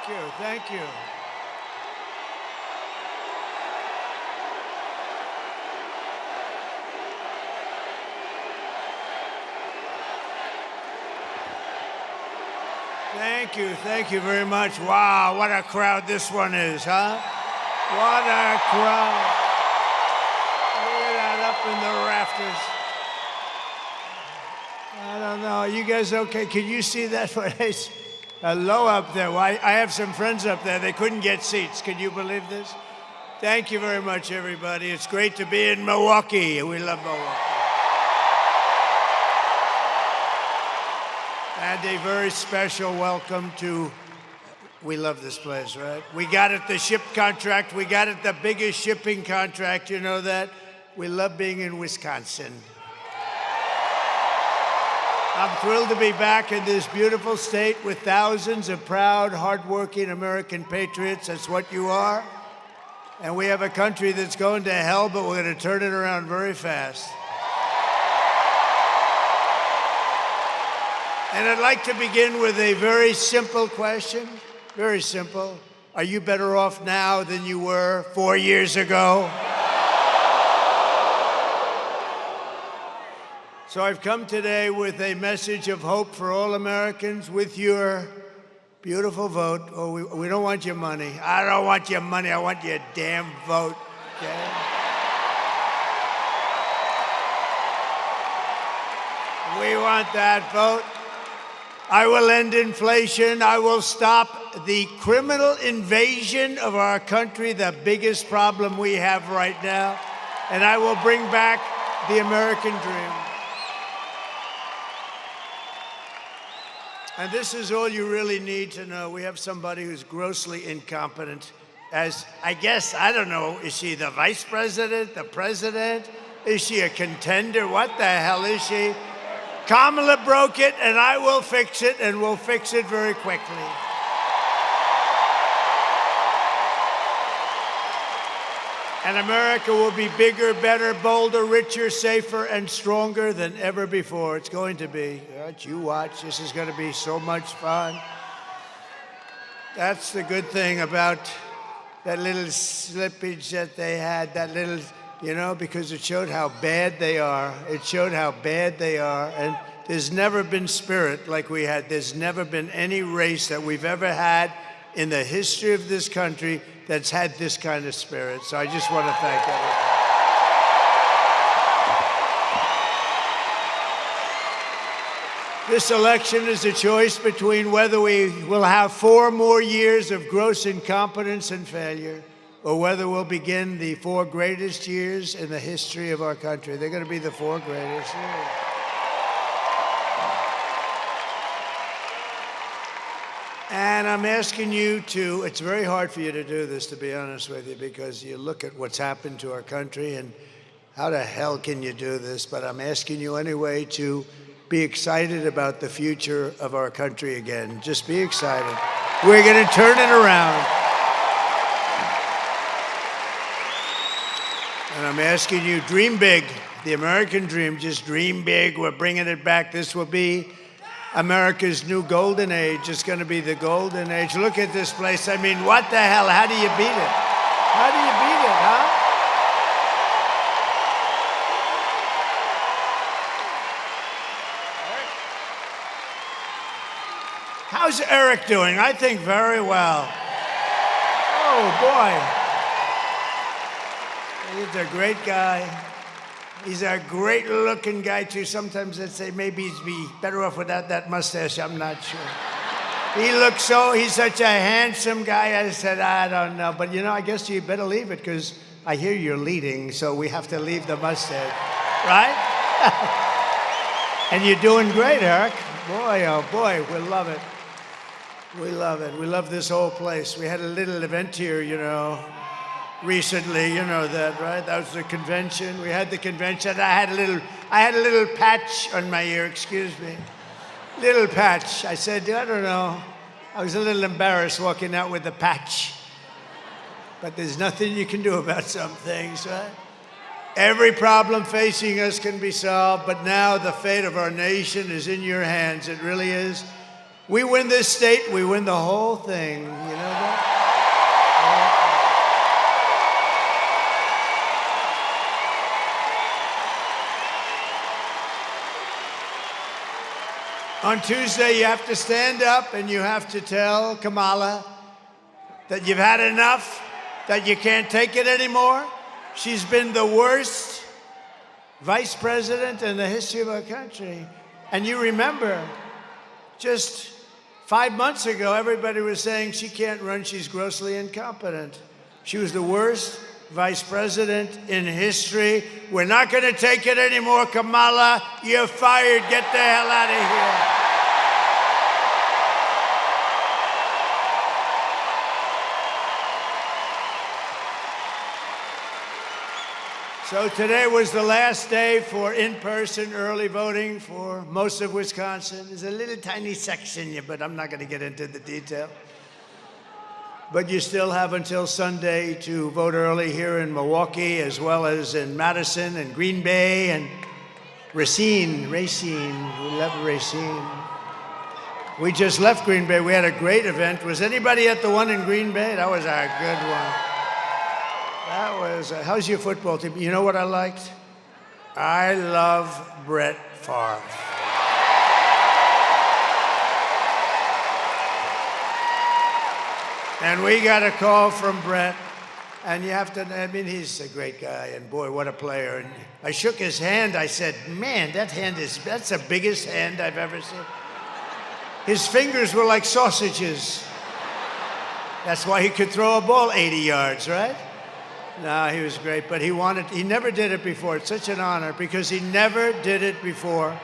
Thank you. Thank you. Thank you. Thank you very much. Wow, what a crowd this one is, huh? What a crowd. Look at that up in the rafters. I don't know. Are you guys okay? Can you see that place? Low up there. Well, I have some friends up there. They couldn't get seats. Can you believe this? Thank you very much, everybody. It's great to be in Milwaukee. We love Milwaukee. And a very special welcome to, we love this place, right? We got it, the ship contract. We got it, the biggest shipping contract. You know that? We love being in Wisconsin. I'm thrilled to be back in this beautiful state with thousands of proud, hardworking American patriots. That's what you are. And we have a country that's going to hell, but we're going to turn it around very fast. And I'd like to begin with a very simple question. Very simple. Are you better off now than you were 4 years ago? So I've come today with a message of hope for all Americans with your beautiful vote. Oh, we don't want your money. I don't want your money. I want your damn vote. Okay? We want that vote. I will end inflation. I will stop the criminal invasion of our country, the biggest problem we have right now. And I will bring back the American dream. And this is all you really need to know. We have somebody who's grossly incompetent as, I guess, I don't know, is she the vice president, the president? Is she a contender? What the hell is she? Kamala broke it, and I will fix it, and we'll fix it very quickly. And America will be bigger, better, bolder, richer, safer, and stronger than ever before. It's going to be. Right, you watch. This is going to be so much fun. That's the good thing about that little slippage that they had, that little, you know, because it showed how bad they are. It showed how bad they are. And there's never been spirit like we had. There's never been any race that we've ever had in the history of this country that's had this kind of spirit. So I just want to thank everybody. This election is a choice between whether we will have 4 more years of gross incompetence and failure, or whether we'll begin the 4 greatest years in the history of our country. They're going to be the 4 greatest years. And I'm asking you to, it's very hard for you to do this, to be honest with you, because you look at what's happened to our country and how the hell can you do this? But I'm asking you anyway to be excited about the future of our country again. Just be excited. We're going to turn it around. And I'm asking you, dream big. The American dream, just dream big. We're bringing it back. This will be America's new golden age. It's going to be the golden age. Look at this place. I mean, what the hell? How do you beat it? How do you beat it, huh? How's Eric doing? I think very well. Oh, boy. He's a great guy. He's a great-looking guy, too. Sometimes I'd say maybe he'd be better off without that mustache. I'm not sure. He's such a handsome guy. I said, I don't know. But, you know, I guess you better leave it, because I hear you're leading, so we have to leave the mustache. Right? And you're doing great, Eric. Boy, oh, boy, we love it. We love it. We love this whole place. We had a little event here, you know, recently, you know that, right? That was the convention. We had the convention. I had a little patch on my ear, excuse me. Little patch. I said, I don't know. I was a little embarrassed walking out with the patch. But there's nothing you can do about some things, right? Every problem facing us can be solved, but now the fate of our nation is in your hands. It really is. We win this state, we win the whole thing. You know that? On Tuesday, you have to stand up and you have to tell Kamala that you've had enough, that you can't take it anymore. She's been the worst vice president in the history of our country. And you remember, just 5 months ago, everybody was saying she can't run, she's grossly incompetent. She was the worst vice president in history. We're not going to take it anymore, Kamala. You're fired. Get the hell out of here. So today was the last day for in-person early voting for most of Wisconsin. There's a little tiny section, but I'm not going to get into the detail. But you still have until Sunday to vote early here in Milwaukee, as well as in Madison and Green Bay and Racine. We love Racine. We just left Green Bay. We had a great event. Was anybody at the one in Green Bay? That was our good one. That was, how's your football team? You know what I liked? I love Brett Favre. And we got a call from Brett, and you have to, I mean, he's a great guy, and boy, what a player. And I shook his hand. I said, man, that's the biggest hand I've ever seen. His fingers were like sausages. That's why he could throw a ball 80 yards, right? No, he was great, but he never did it before. It's such an honor because he never did it before.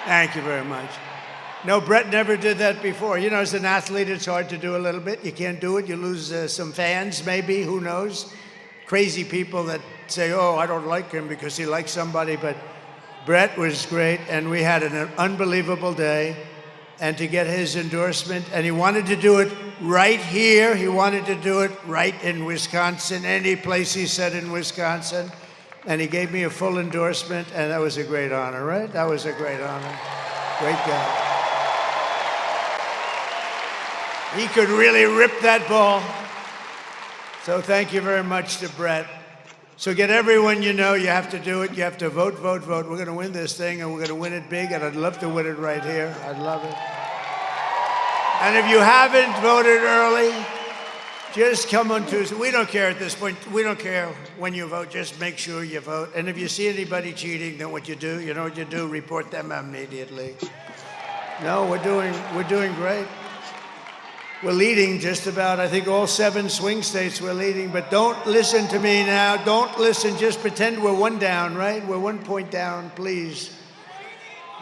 Thank you very much. No, Brett never did that before. You know, as an athlete, it's hard to do a little bit. You can't do it. You lose some fans, maybe, who knows? Crazy people that say, oh, I don't like him because he likes somebody. But Brett was great, and we had an unbelievable day. And to get his endorsement, and he wanted to do it right here. He wanted to do it right in Wisconsin, any place he said in Wisconsin. And he gave me a full endorsement, and that was a great honor, right? That was a great honor. Great guy. He could really rip that ball. So thank you very much to Brett. So get everyone you know, you have to do it. You have to vote, vote, vote. We're going to win this thing, and we're going to win it big, and I'd love to win it right here. I'd love it. And if you haven't voted early, just come on Tuesday. We don't care at this point. We don't care when you vote. Just make sure you vote. And if you see anybody cheating, then what you do, you know what you do? Report them immediately. No, we're doing great. We're leading just about, I think, all 7 swing states we're leading. But don't listen to me now. Don't listen. Just pretend we're 1 down, right? We're 1 point down, please.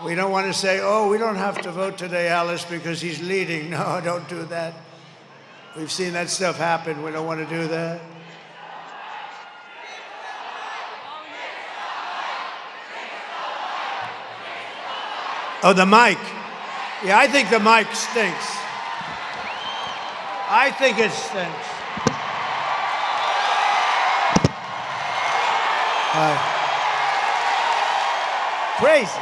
We don't want to say, oh, we don't have to vote today, Alice, because he's leading. No, don't do that. We've seen that stuff happen. We don't want to do that. Oh, the mic. Yeah, I think the mic stinks. I think it stinks. Crazy.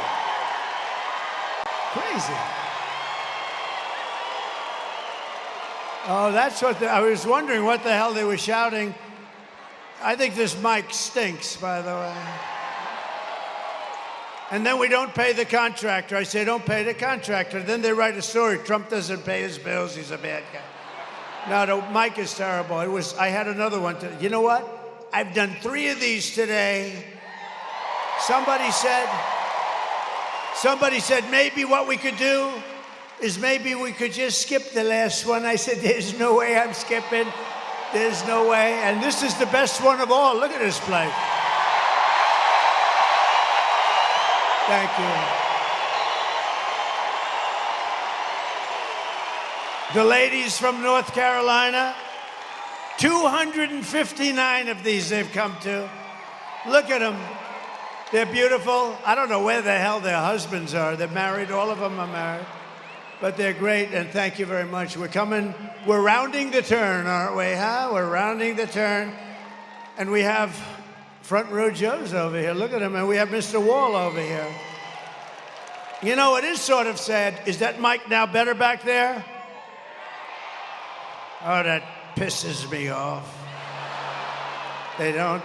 Crazy. Oh, that's what I was wondering what the hell they were shouting. I think this mic stinks, by the way. And then we don't pay the contractor. I say, don't pay the contractor. Then they write a story. Trump doesn't pay his bills. He's a bad guy. No, the mic is terrible. I had another one. You know what? I've done 3 of these today. Somebody said maybe what we could do is maybe we could just skip the last one. I said, there's no way I'm skipping. There's no way. And this is the best one of all. Look at this place. Thank you. The ladies from North Carolina, 259 of these they've come to. Look at them. They're beautiful. I don't know where the hell their husbands are. They're married. All of them are married. But they're great, and thank you very much. We're rounding the turn, aren't we, huh? We're rounding the turn, and we have Front row Joe's over here. Look at him, and we have Mr. Wall over here. You know, it is sort of sad. Is that mic now better back there? Oh, that pisses me off. They don't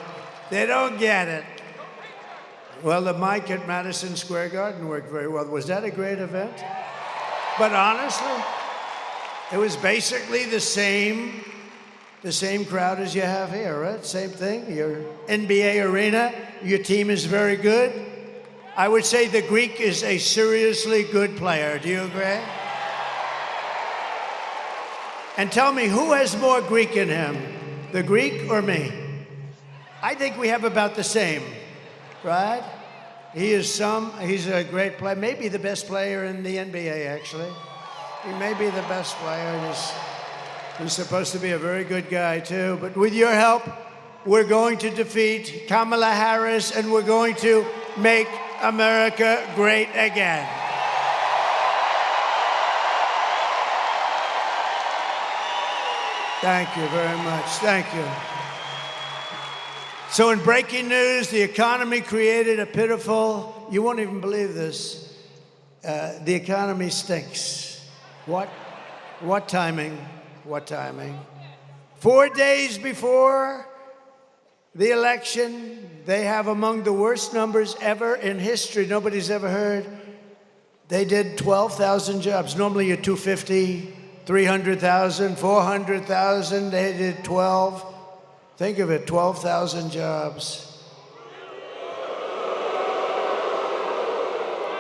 get it. Well, the mic at Madison Square Garden worked very well. Was that a great event? But honestly, it was basically the same crowd as you have here, right? Same thing. Your NBA arena, your team is very good. I would say the Greek is a seriously good player. Do you agree? And tell me, who has more Greek in him, the Greek or me? I think we have about the same, right? He's a great player, maybe the best player in the NBA, actually. He may be the best player. He's supposed to be a very good guy, too. But with your help, we're going to defeat Kamala Harris, and we're going to make America great again. Thank you very much. Thank you. So in breaking news, the economy created a pitiful, you won't even believe this, the economy stinks. What timing? What timing? 4 days before the election, they have among the worst numbers ever in history. Nobody's ever heard. They did 12,000 jobs. Normally you're 250, 300,000, 400,000. They did 12. Think of it, 12,000 jobs.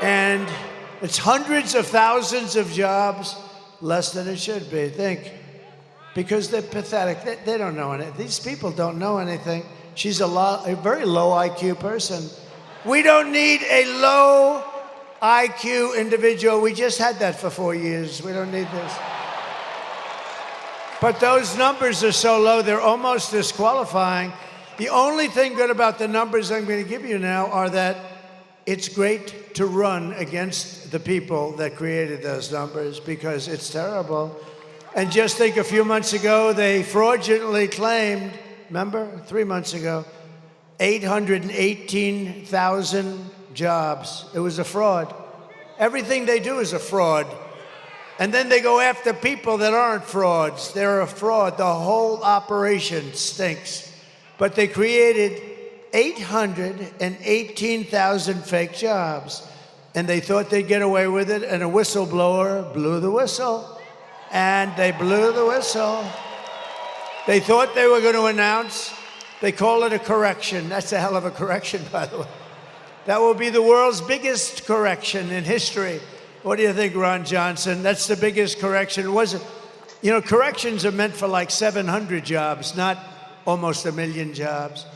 And it's hundreds of thousands of jobs less than it should be. Think. Because they're pathetic. They don't know anything. These people don't know anything. She's a very low IQ person. We don't need a low IQ individual. We just had that for 4 years. We don't need this. But those numbers are so low, they're almost disqualifying. The only thing good about the numbers I'm going to give you now are that it's great to run against the people that created those numbers, because it's terrible. And just think, a few months ago, they fraudulently claimed, remember, 3 months ago, 818,000 jobs. It was a fraud. Everything they do is a fraud. And then they go after people that aren't frauds. They're a fraud. The whole operation stinks. But they created 818,000 fake jobs. And they thought they'd get away with it, and a whistleblower blew the whistle. And they blew the whistle. They thought they were going to announce, they call it a correction. That's a hell of a correction, by the way. That will be the world's biggest correction in history. What do you think, Ron Johnson? That's the biggest correction. You know, corrections are meant for like 700 jobs, not almost 1 million jobs.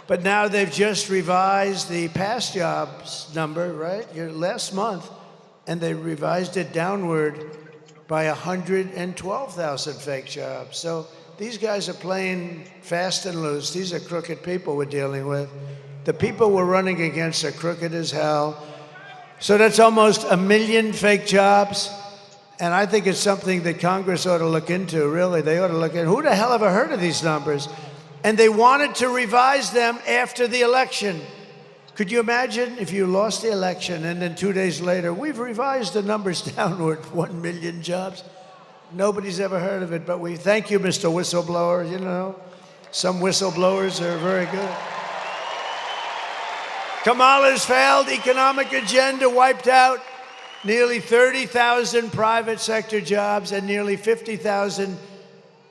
But now they've just revised the past jobs number, right? Last month, and they revised it downward by 112,000 fake jobs. So these guys are playing fast and loose. These are crooked people we're dealing with. The people we're running against are crooked as hell. So that's almost 1 million fake jobs. And I think it's something that Congress ought to look into, really. They ought to look at, who the hell ever heard of these numbers? And they wanted to revise them after the election. Could you imagine if you lost the election and then 2 days later, we've revised the numbers downward, 1 million jobs? Nobody's ever heard of it, but we thank you, Mr. Whistleblower. You know, some whistleblowers are very good. Kamala's failed economic agenda wiped out nearly 30,000 private sector jobs and nearly 50,000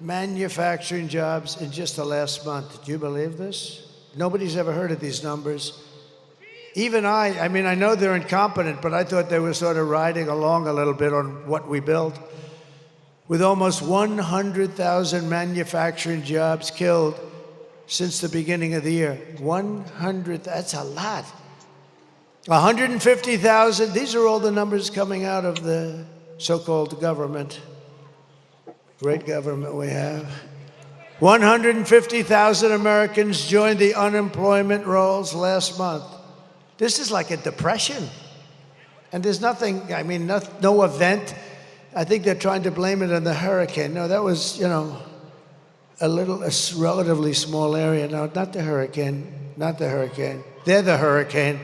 manufacturing jobs in just the last month. Do you believe this? Nobody's ever heard of these numbers. Even I mean, I know they're incompetent, but I thought they were sort of riding along a little bit on what we built. With almost 100,000 manufacturing jobs killed since the beginning of the year. 100, that's a lot. 150,000, these are all the numbers coming out of the so-called government. Great government we have. 150,000 Americans joined the unemployment rolls last month. This is like a depression. And there's nothing, I mean, no event. I think they're trying to blame it on the hurricane. No, that was, you know, a relatively small area. No, not the hurricane. not the hurricane. They're the hurricane.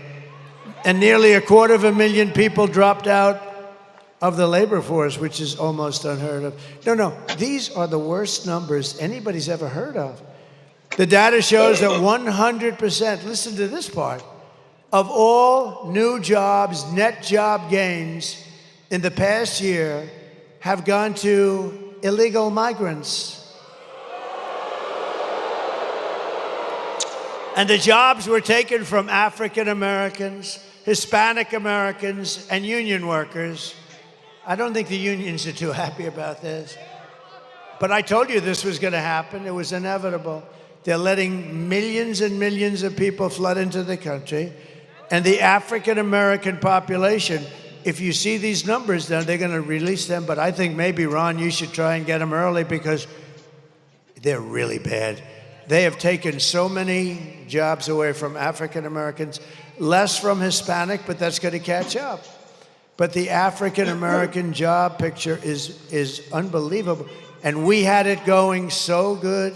And nearly 250,000 people dropped out of the labor force, which is almost unheard of. No, these are the worst numbers anybody's ever heard of. The data shows that 100%, listen to this part, of all new jobs, net job gains in the past year have gone to illegal migrants. And the jobs were taken from African Americans, Hispanic Americans, and union workers. I don't think the unions are too happy about this. But I told you this was going to happen. It was inevitable. They're letting millions and millions of people flood into the country. And the African American population, if you see these numbers, then they're going to release them. But I think maybe, Ron, you should try and get them early because they're really bad. They have taken so many jobs away from African Americans, less from Hispanic, but that's going to catch up. But the African American job picture is unbelievable. And we had it going so good,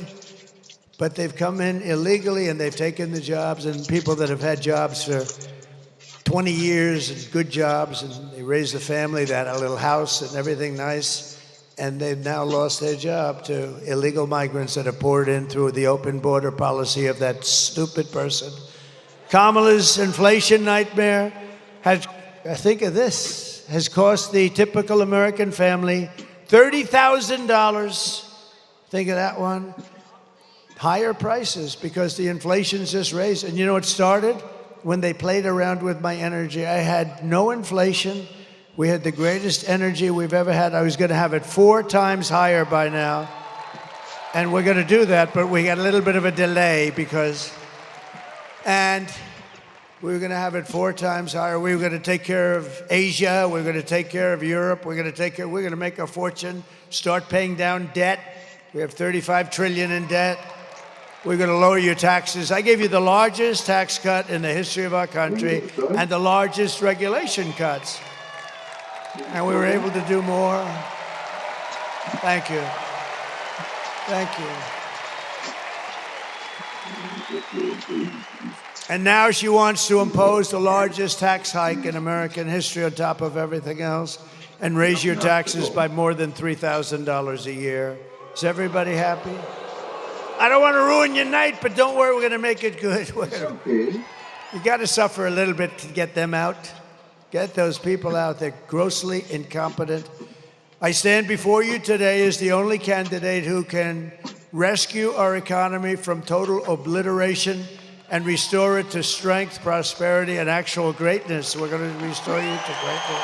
but they've come in illegally and they've taken the jobs, and people that have had jobs for 20 years and good jobs, and they raised a family, they had a little house and everything nice, and they've now lost their job to illegal migrants that have poured in through the open border policy of that stupid person. Kamala's inflation nightmare has, think of this, has cost the typical American family $30,000. Think of that one. Higher prices because the inflation's just raised. And you know what started? When they played around with my energy. I had no inflation. We had the greatest energy we've ever had. I was going to have it 4 times higher by now. And we're going to do that, but we got a little bit of a delay because... And we were going to have it 4 times higher. We were going to take care of Asia. We were going to take care of Europe. We're going to make a fortune, start paying down debt. We have $35 trillion in debt. We're going to lower your taxes. I gave you the largest tax cut in the history of our country and the largest regulation cuts. And we were able to do more. Thank you. Thank you. And now she wants to impose the largest tax hike in American history on top of everything else and raise your taxes by more than $3,000 a year. Is everybody happy? I don't want to ruin your night, but don't worry, we're going to make it good. You got to suffer a little bit to get them out. Get those people out. They're grossly incompetent. I stand before you today as the only candidate who can rescue our economy from total obliteration and restore it to strength, prosperity, and actual greatness. We're going to restore you to greatness.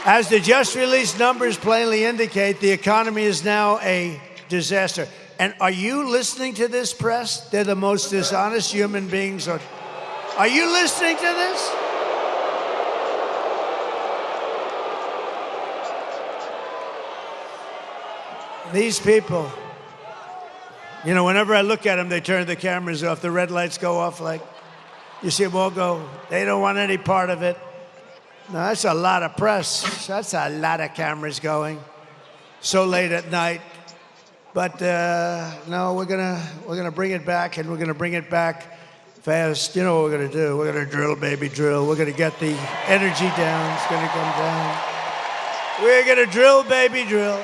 As the just released numbers plainly indicate, the economy is now a disaster. And are you listening to this, press? They're the most dishonest human beings. Are you listening to this? These people, you know, whenever I look at them, they turn the cameras off. The red lights go off like, you see them all go, they don't want any part of it. No, that's a lot of press. That's a lot of cameras going so late at night. But no, we're gonna bring it back, and we're gonna bring it back fast. You know what we're gonna do? We're gonna drill, baby, drill. We're gonna get the energy down. It's gonna come down. We're gonna drill, baby, drill.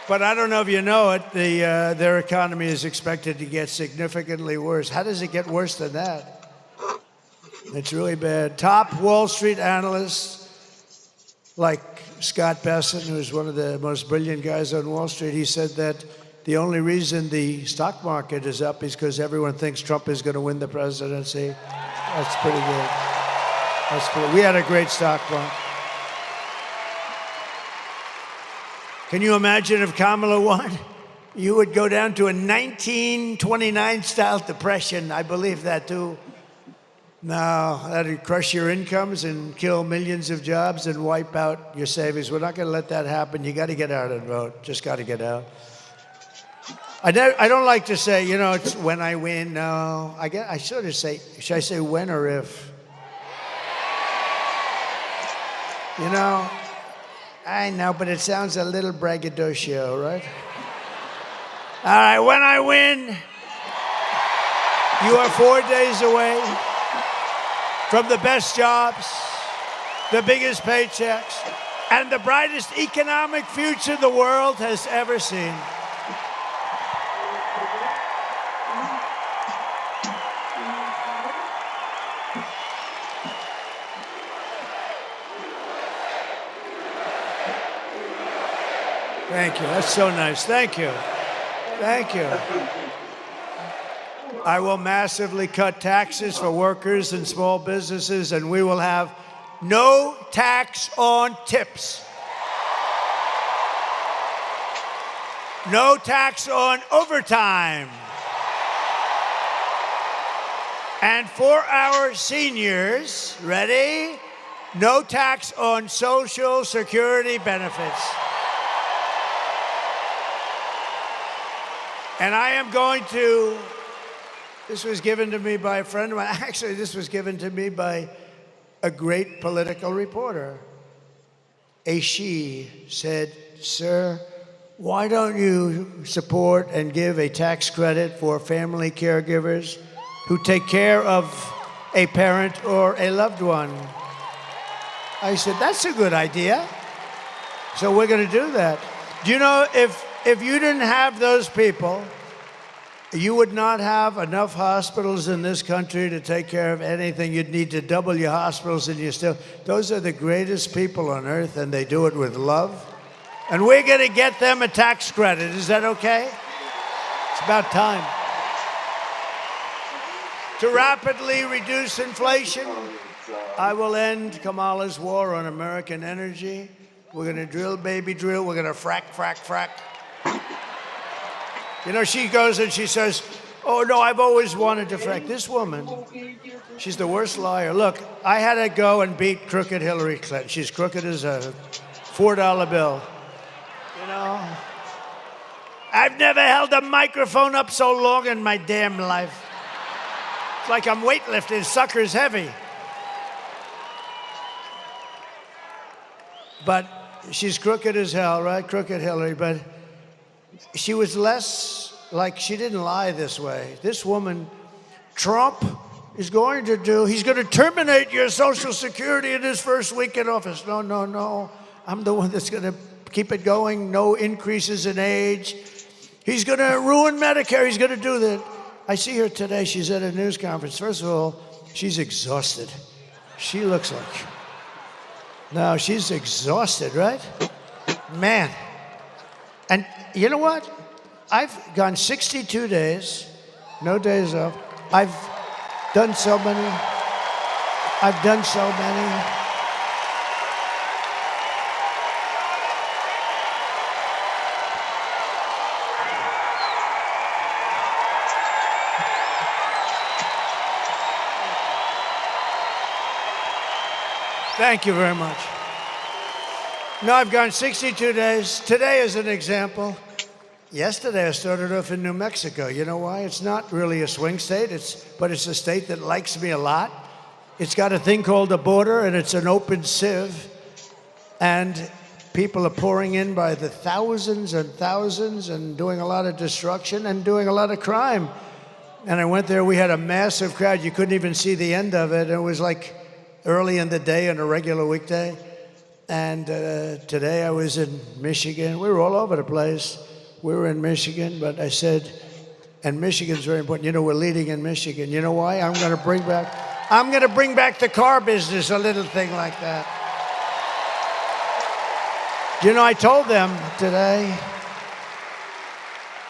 But I don't know if you know it, their economy is expected to get significantly worse. How does it get worse than that? It's really bad. Top Wall Street analysts, like Scott Bessent, who's one of the most brilliant guys on Wall Street, he said that the only reason the stock market is up is because everyone thinks Trump is going to win the presidency. That's pretty good. We had a great stock market. Can you imagine if Kamala won? You would go down to a 1929-style depression. I believe that, too. No, that'd crush your incomes and kill millions of jobs and wipe out your savings. We're not going to let that happen. You got to get out and vote. Just got to get out. I don't like to say, you know, it's when I win. No, I should I say when or if? You know, I know, but it sounds a little braggadocio, right? All right, when I win, you are 4 days away from the best jobs, the biggest paychecks, and the brightest economic future the world has ever seen. Thank you. That's so nice. Thank you. Thank you. I will massively cut taxes for workers and small businesses, and we will have no tax on tips. No tax on overtime. And for our seniors, ready? No tax on Social Security benefits. And I am going to, this was given to me by a friend of mine. Actually, this was given to me by a great political reporter. She said, "Sir, why don't you support and give a tax credit for family caregivers who take care of a parent or a loved one?" I said, "That's a good idea." So we're going to do that. Do you know, if you didn't have those people, you would not have enough hospitals in this country to take care of anything. You'd need to double your hospitals, and those are the greatest people on earth, and they do it with love. And we're going to get them a tax credit. Is that okay? It's about time. To rapidly reduce inflation, I will end Kamala's war on American energy. We're going to drill, baby, drill. We're going to frack, frack, frack. You know, she goes and she says, "Oh, no, I've always wanted to frack." This woman, she's the worst liar. Look, I had to go and beat crooked Hillary Clinton. She's crooked as a $4 bill. You know, I've never held a microphone up so long in my damn life. It's like I'm weightlifting. Sucker's heavy. But she's crooked as hell, right? Crooked Hillary. But she was less, like, she didn't lie this way. This woman, Trump is going to do, he's going to terminate your Social Security in his first week in office. No, no, no. I'm the one that's going to keep it going. No increases in age. He's going to ruin Medicare. He's going to do that. I see her today. She's at a news conference. First of all, she's exhausted. She looks like, no, she's exhausted, right? Man. And you know what? I've gone 62 days, no days off. I've done so many. Thank you very much. No, I've gone 62 days. Today is an example. Yesterday I started off in New Mexico. You know why? It's not really a swing state, but it's a state that likes me a lot. It's got a thing called a border, and it's an open sieve. And people are pouring in by the thousands and thousands and doing a lot of destruction and doing a lot of crime. And I went there, we had a massive crowd. You couldn't even see the end of it. It was like early in the day on a regular weekday. And today I was in Michigan. We were all over the place. We were in Michigan, but I said, and Michigan's very important. You know, we're leading in Michigan. You know why? I'm going to bring back the car business, a little thing like that. You know, I told them today,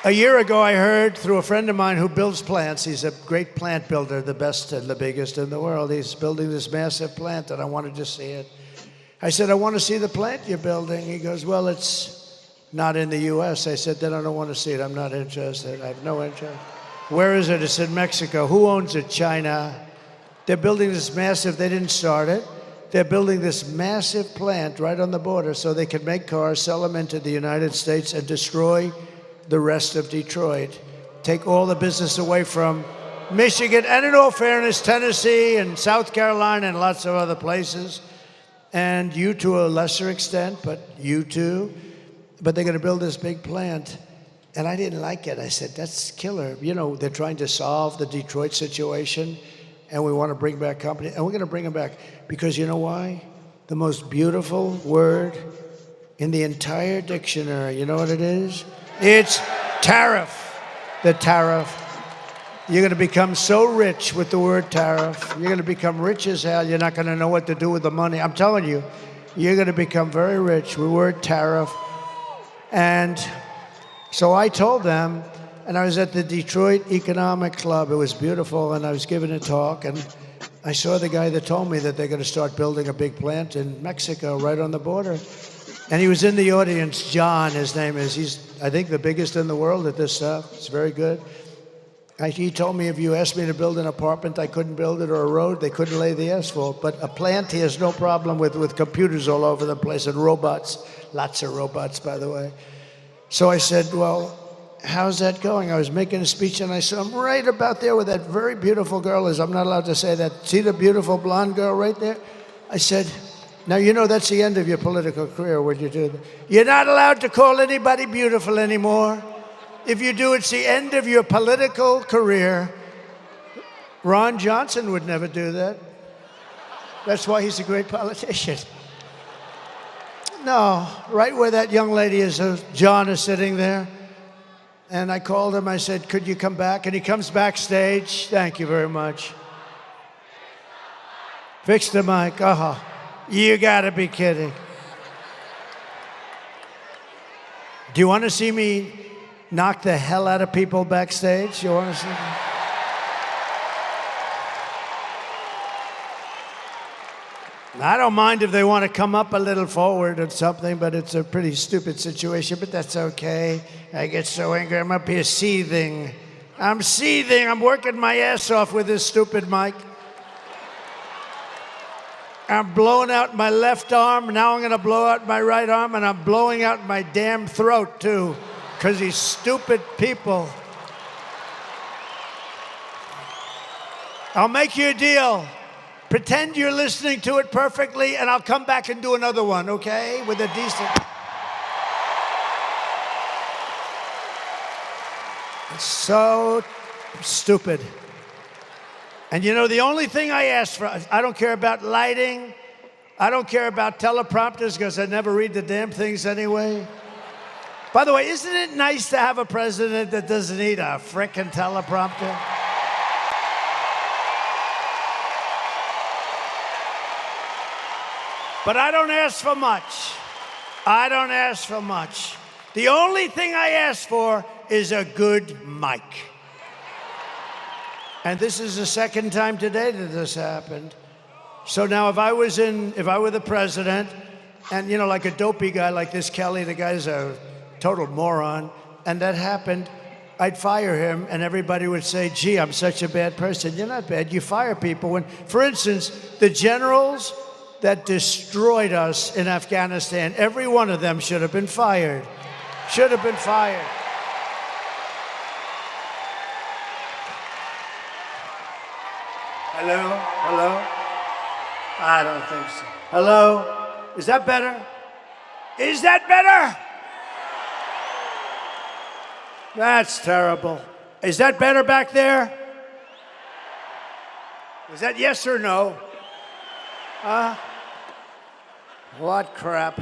a year ago I heard through a friend of mine who builds plants. He's a great plant builder, the best and the biggest in the world. He's building this massive plant, and I wanted to see it. I said, "I want to see the plant you're building." He goes, "Well, it's not in the U.S." I said, "Then I don't want to see it. I'm not interested. I have no interest." "Where is it?" It's in Mexico. "Who owns it?" "China." They're building this massive, they didn't start it. They're building this massive plant right on the border so they can make cars, sell them into the United States, and destroy the rest of Detroit. Take all the business away from Michigan, and in all fairness, Tennessee and South Carolina and lots of other places. and you to a lesser extent, but you too. But they're going to build this big plant. And I didn't like it. I said, that's killer. You know, they're trying to solve the Detroit situation, and we want to bring back company. And we're going to bring them back because you know why? The most beautiful word in the entire dictionary, you know what it is? It's tariff. The tariff. You're going to become so rich with the word tariff. You're going to become rich as hell. You're not going to know what to do with the money. I'm telling you, you're going to become very rich with the word tariff. And so I told them, and I was at the Detroit Economic Club. It was beautiful, and I was giving a talk, and I saw the guy that told me that they're going to start building a big plant in Mexico right on the border. And he was in the audience, John, his name is. He's, I think, the biggest in the world at this stuff. It's very good. He told me if you asked me to build an apartment, I couldn't build it, or a road, they couldn't lay the asphalt. But a plant, he has no problem with computers all over the place and robots. Lots of robots, by the way. So I said, well, how's that going? I was making a speech, and I said, I'm right about there where that very beautiful girl is. I'm not allowed to say that. See the beautiful blonde girl right there? I said, now, you know that's the end of your political career when you do that. You're not allowed to call anybody beautiful anymore. If you do, it's the end of your political career. Ron Johnson would never do that. That's why he's a great politician. No, right where that young lady is, John is sitting there. And I called him, I said, could you come back? And he comes backstage. Thank you very much. Fix the mic. Uh-huh. You gotta be kidding. Do you want to see me knock the hell out of people backstage? You want to see me? I don't mind if they want to come up a little forward or something, but it's a pretty stupid situation, but that's okay. I get so angry, I'm up here seething. I'm seething, I'm working my ass off with this stupid mic. I'm blowing out my left arm, now I'm gonna blow out my right arm, and I'm blowing out my damn throat too, because these stupid people. I'll make you a deal. Pretend you're listening to it perfectly, and I'll come back and do another one, okay? With a decent... It's so stupid. And you know, the only thing I ask for, I don't care about lighting, I don't care about teleprompters, because I never read the damn things anyway. By the way, isn't it nice to have a president that doesn't need a frickin' teleprompter? But I don't ask for much. I don't ask for much. The only thing I ask for is a good mic. And this is the second time today that this happened. So now if I were the president, and you know, like a dopey guy like this Kelly, the guy's a total moron, and that happened, I'd fire him, and everybody would say, gee, I'm such a bad person. You're not bad, you fire people. When, for instance, the generals that destroyed us in Afghanistan, every one of them should have been fired. Should have been fired. Hello? Hello? I don't think so. Hello? Is that better? Is that better? That's terrible. Is that better back there? Is that yes or no? What crap.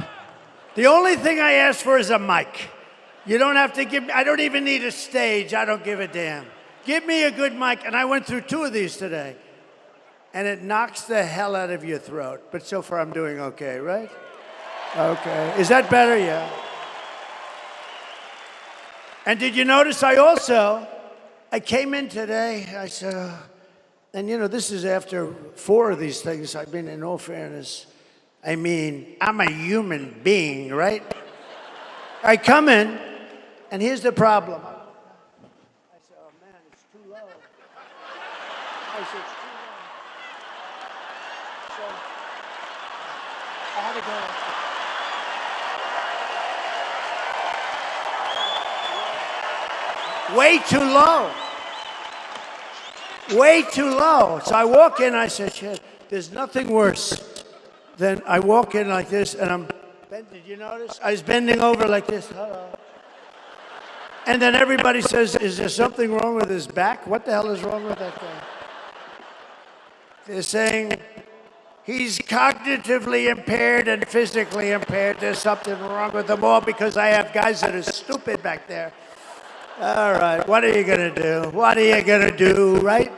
The only thing I ask for is a mic. You don't have to give me, I don't even need a stage. I don't give a damn. Give me a good mic. And I went through 2 of these today. And it knocks the hell out of your throat. But so far I'm doing okay, right? Okay. Is that better? Yeah. And did you notice I came in today, I said, and you know, this is after 4 of these things. I mean, in all fairness, I mean, I'm a human being, right? I come in, and here's the problem. I said, oh man, it's too low. I said, it's too low. So, I had to go. Way too low. Way too low. So I walk in, I said, shit, there's nothing worse then I walk in like this, and did you notice? I was bending over like this. Hello. And then everybody says, is there something wrong with his back? What the hell is wrong with that guy? They're saying he's cognitively impaired and physically impaired. There's something wrong with them all because I have guys that are stupid back there. All right, what are you going to do? What are you going to do, right?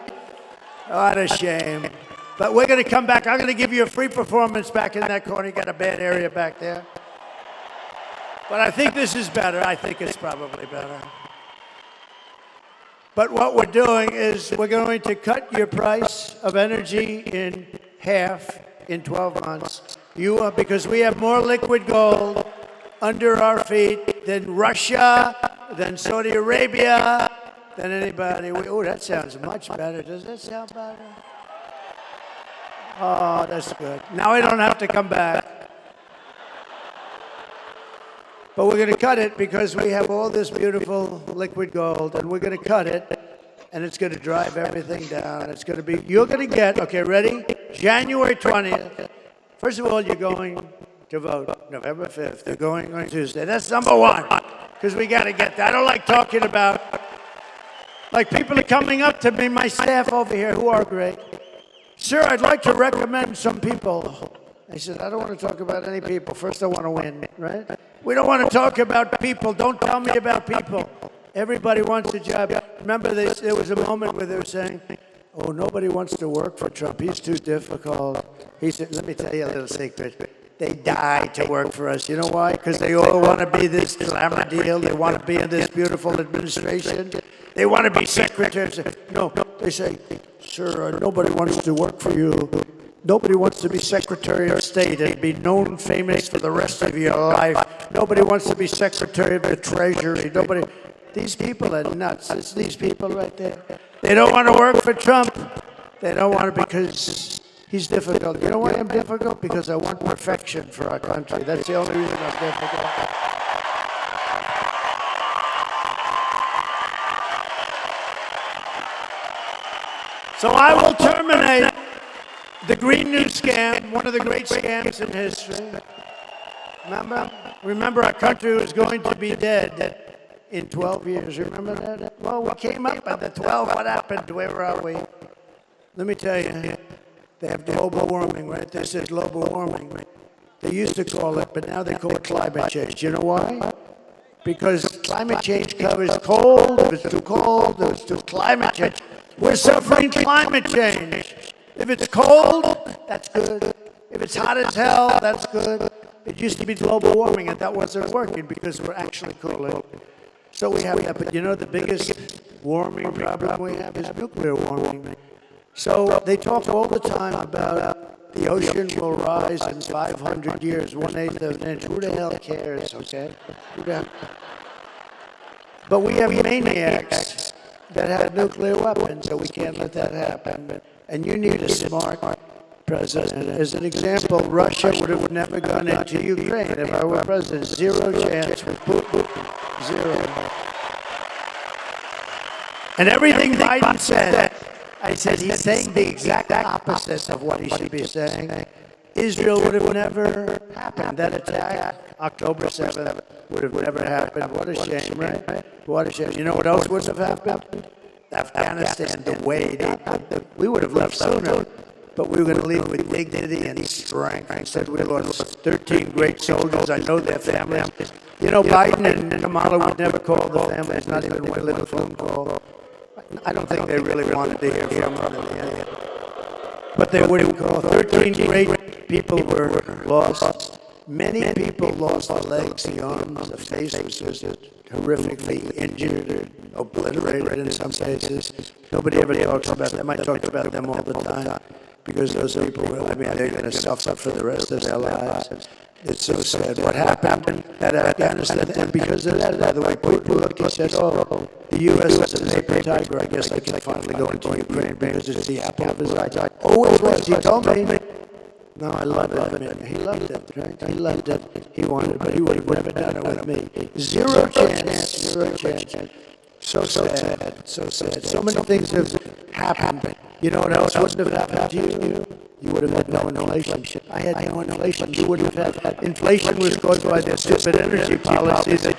What a shame. But we're going to come back. I'm going to give you a free performance back in that corner. You got a bad area back there. But I think this is better. I think it's probably better. But what we're doing is we're going to cut your price of energy in half in 12 months. Because we have more liquid gold under our feet than Russia, than Saudi Arabia, than anybody. Oh, that sounds much better. Does that sound better? Oh, that's good. Now I don't have to come back. But we're going to cut it because we have all this beautiful liquid gold, and we're going to cut it, and it's going to drive everything down. It's going to be, you're going to get, okay, ready? January 20th. First of all, you're going to vote November 5th. They're going on Tuesday. That's number one, because we got to get that. I don't like talking about, like people are coming up to me, my staff over here, who are great. Sir, I'd like to recommend some people. I said, I don't want to talk about any people. First, I want to win, right? We don't want to talk about people. Don't tell me about people. Everybody wants a job. Remember, there was a moment where they were saying, oh, nobody wants to work for Trump. He's too difficult. He said, let me tell you a little secret. They die to work for us. You know why? Because they all want to be this glamour deal. They want to be in this beautiful administration. They want to be secretaries. No, they say, sir, nobody wants to work for you. Nobody wants to be Secretary of State and be known famous for the rest of your life. Nobody wants to be Secretary of the Treasury. Nobody. These people are nuts. It's these people right there. They don't want to work for Trump. They don't want to because he's difficult. You know why I'm difficult? Because I want perfection for our country. That's the only reason I'm difficult. So I will terminate the Green New Scam, one of the great scams in history. Remember our country was going to be dead in 12 years. Remember that? Well, we came up at the 12. What happened? Where are we? Let me tell you, they have global warming, right? This is global warming. They used to call it, but now they call it climate change. You know why? Because climate change covers cold. If it's too cold, if it's too climate change. We're suffering climate change. If it's cold, that's good. If it's hot as hell, that's good. It used to be global warming, and that wasn't working because we're actually cooling. So we have that. But you know, the biggest warming problem we have is nuclear warming. So they talk all the time about the ocean will rise in 500 years, 1/8 of an inch. Who the hell cares, okay? But we have maniacs that have nuclear weapons, so we can't let that happen. And you need a smart president. As an example, Russia would have never gone into Ukraine if I were president. Zero chance with Putin. Zero. And everything Biden said, I said he's saying the exact opposite of what he should be saying. Israel would have never happened. That attack, October 7th, would have never happened. What a shame, right? What a shame. You know what else wouldn't have happened? Afghanistan, the way we would have left sooner, but we were going to leave with dignity and strength. Instead, we lost 13 great soldiers. I know their families. You know, Biden and Kamala would never call the families, not even one little phone call. I don't think they really wanted to hear from them in the end. But they wouldn't call. 13 great people were lost. Many people lost the legs, the arms, the face was just horrifically injured or obliterated in some cases. Nobody ever talks about them. I talk about them all the time because those people, they're going to suffer for the rest of their lives. It's so sad what happened at Afghanistan. And because of that, by the way, Putin looked, he said, oh, the U.S. is a paper tiger. I guess I can finally go into Ukraine because it's the apple of his eye. Always was. He told me. No, I loved it. He loved it, right? He loved it. He wanted it, but he would have never done it with me. Zero chance. Zero chance. So sad. So sad. So many things have happened. You know what else wouldn't have happened to you? you would have had no inflation. I had no inflation. You wouldn't have had. Inflation was caused by the stupid energy policy that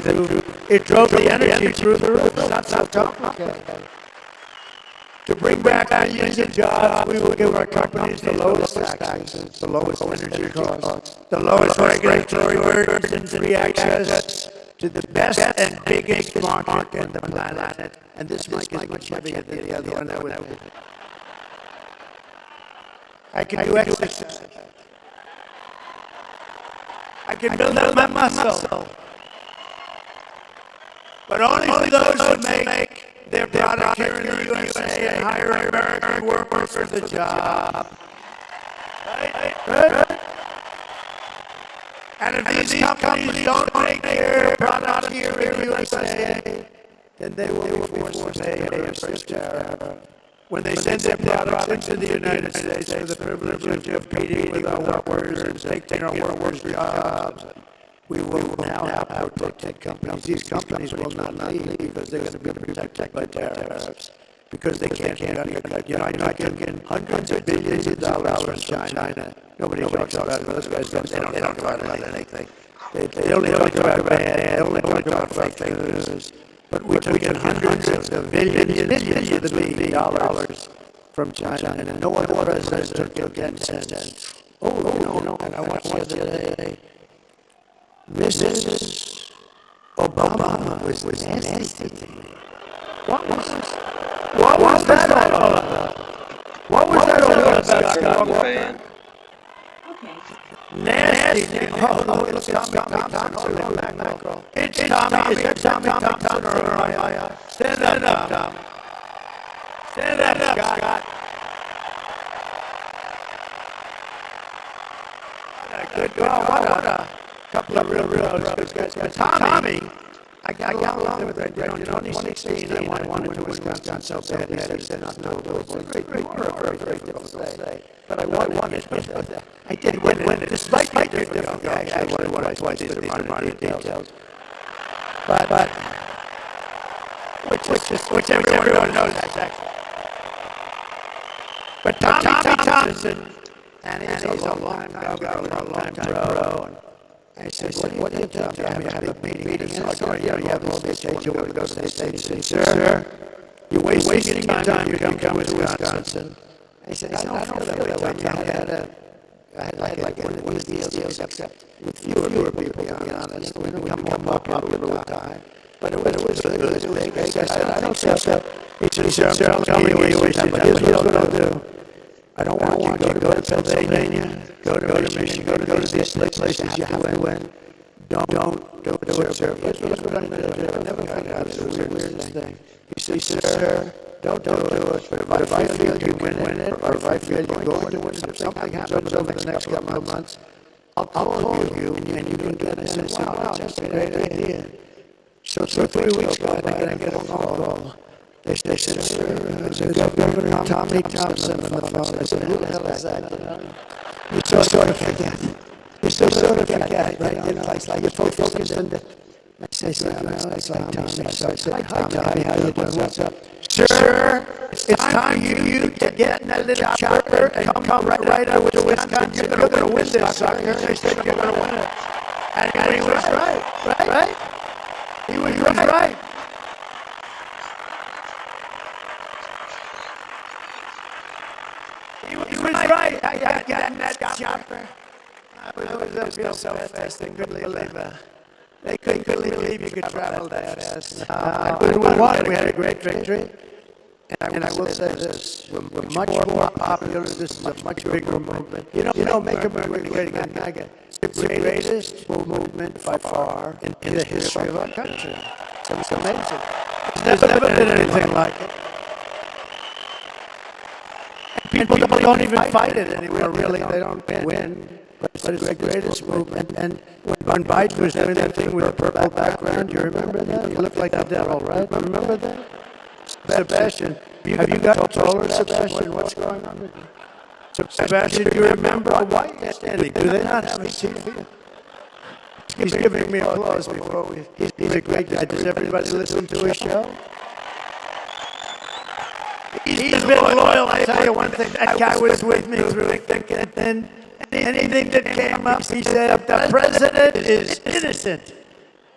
drove the energy through the roof. It's not so complicated. To bring back millions of jobs, we will give our companies the lowest taxes, the lowest energy costs, the lowest regulatory burdens, and free access to the best and biggest market on the planet. And this mic is much heavier than the other one. I can do exercise. I can build up my muscle. But only for those who make their product here in the USA and hire American workers for the job. Right? And if these companies don't make their product here in the USA, then they will be forced to pay a first tariff. When they send their products into the United States for the privilege of competing with our workers and taking our workers' jobs, we will now have protected companies. These companies will not leave because they're going to be protected by tariffs. Because they can't get undercut. You know, I took in hundreds of billions of dollars from China. Nobody talks about it. Those guys don't talk about anything. They only talk about bad. They only talk about fake news. But we took in hundreds of billions of dollars from China, and no other president took 10 cents. Oh, no, and I watched the other day. Mrs. Obama was nasty to me. What was that all about? What was that all about? Nasty. Oh, look at Tommy Thompson on that mackerel. It's Tommy. Is that Tommy Thompson or I? Stand up, Tom. Stand up, Scott. Good. What a couple of real good guys. But Tommy, I got along with him. In 2016, I wanted to Wisconsin so bad. He said, not no, it was a great very difficult day. But I wanted it. I did win it, despite my difficulty. I won it twice. These are minor details. But which everyone knows exactly. But Tommy Thompson, and he's a long-time governor, a long-time pro. I said, what do you tell me? I had a big meeting. You have all these changes. You want to go to the States? He said, sir, you're wasting your time. You come with Wisconsin. I said, I don't feel that way. I had like one of these deals, except with fewer people, to be honest. We don't become more popular with time. But it was good. It was big. I said, I don't feel that. He said, sir, I'm telling you where you wasted time. Here's what I'll do. I don't want you to go to Pennsylvania, go to Michigan, go to these places you have to win. Don't do it, sir. Here's what I'm going to do. I never found out. It's the weirdest thing. He said, sir, don't do it. But if I feel you win it, or if I feel you're going to win it, if something happens over the next couple of months, I'll call you, and you can do it. I said, wow, that's a great idea. So 3 weeks ago, I get a phone call. They said, sir, Governor Tommy Thompson on the phone. I said, who the hell is that? You sort of forget. You sort of forget, right? You know, it's like you're focused on the... I said, it's like Tommy. So I said, hi, Tommy, how you doing? What's up? Sir, it's time for you to get in that little chopper and come right out to Wisconsin. You're going to win this, sucker. They said, you're going to win it. And he was right? He was right. He was right. I got in that chopper. I was up so fast they couldn't believe it. They couldn't believe you could travel that fast. We won. We had a great victory. And I will say this: we're much more popular. This is a much bigger movement. You know, Make America Great Again. It's the greatest movement by far in the history of our country. So it's amazing. There's never been anything like it. People don't even fight it anymore, really. They don't win. But it's the greatest movement. And when Biden was doing that thing with a purple background, you remember that? He looked like the devil, right? Remember that? Sebastian, have you got taller, Sebastian? What's going on with you? Sebastian, do you remember why you're standing? Do they not have a seat here? He's giving me applause before we... He's a great guy. Does everybody listen to his show? He's been loyal. I tell you one thing, that guy was with me through thick and thin. Anything that came up, he said, the president is innocent.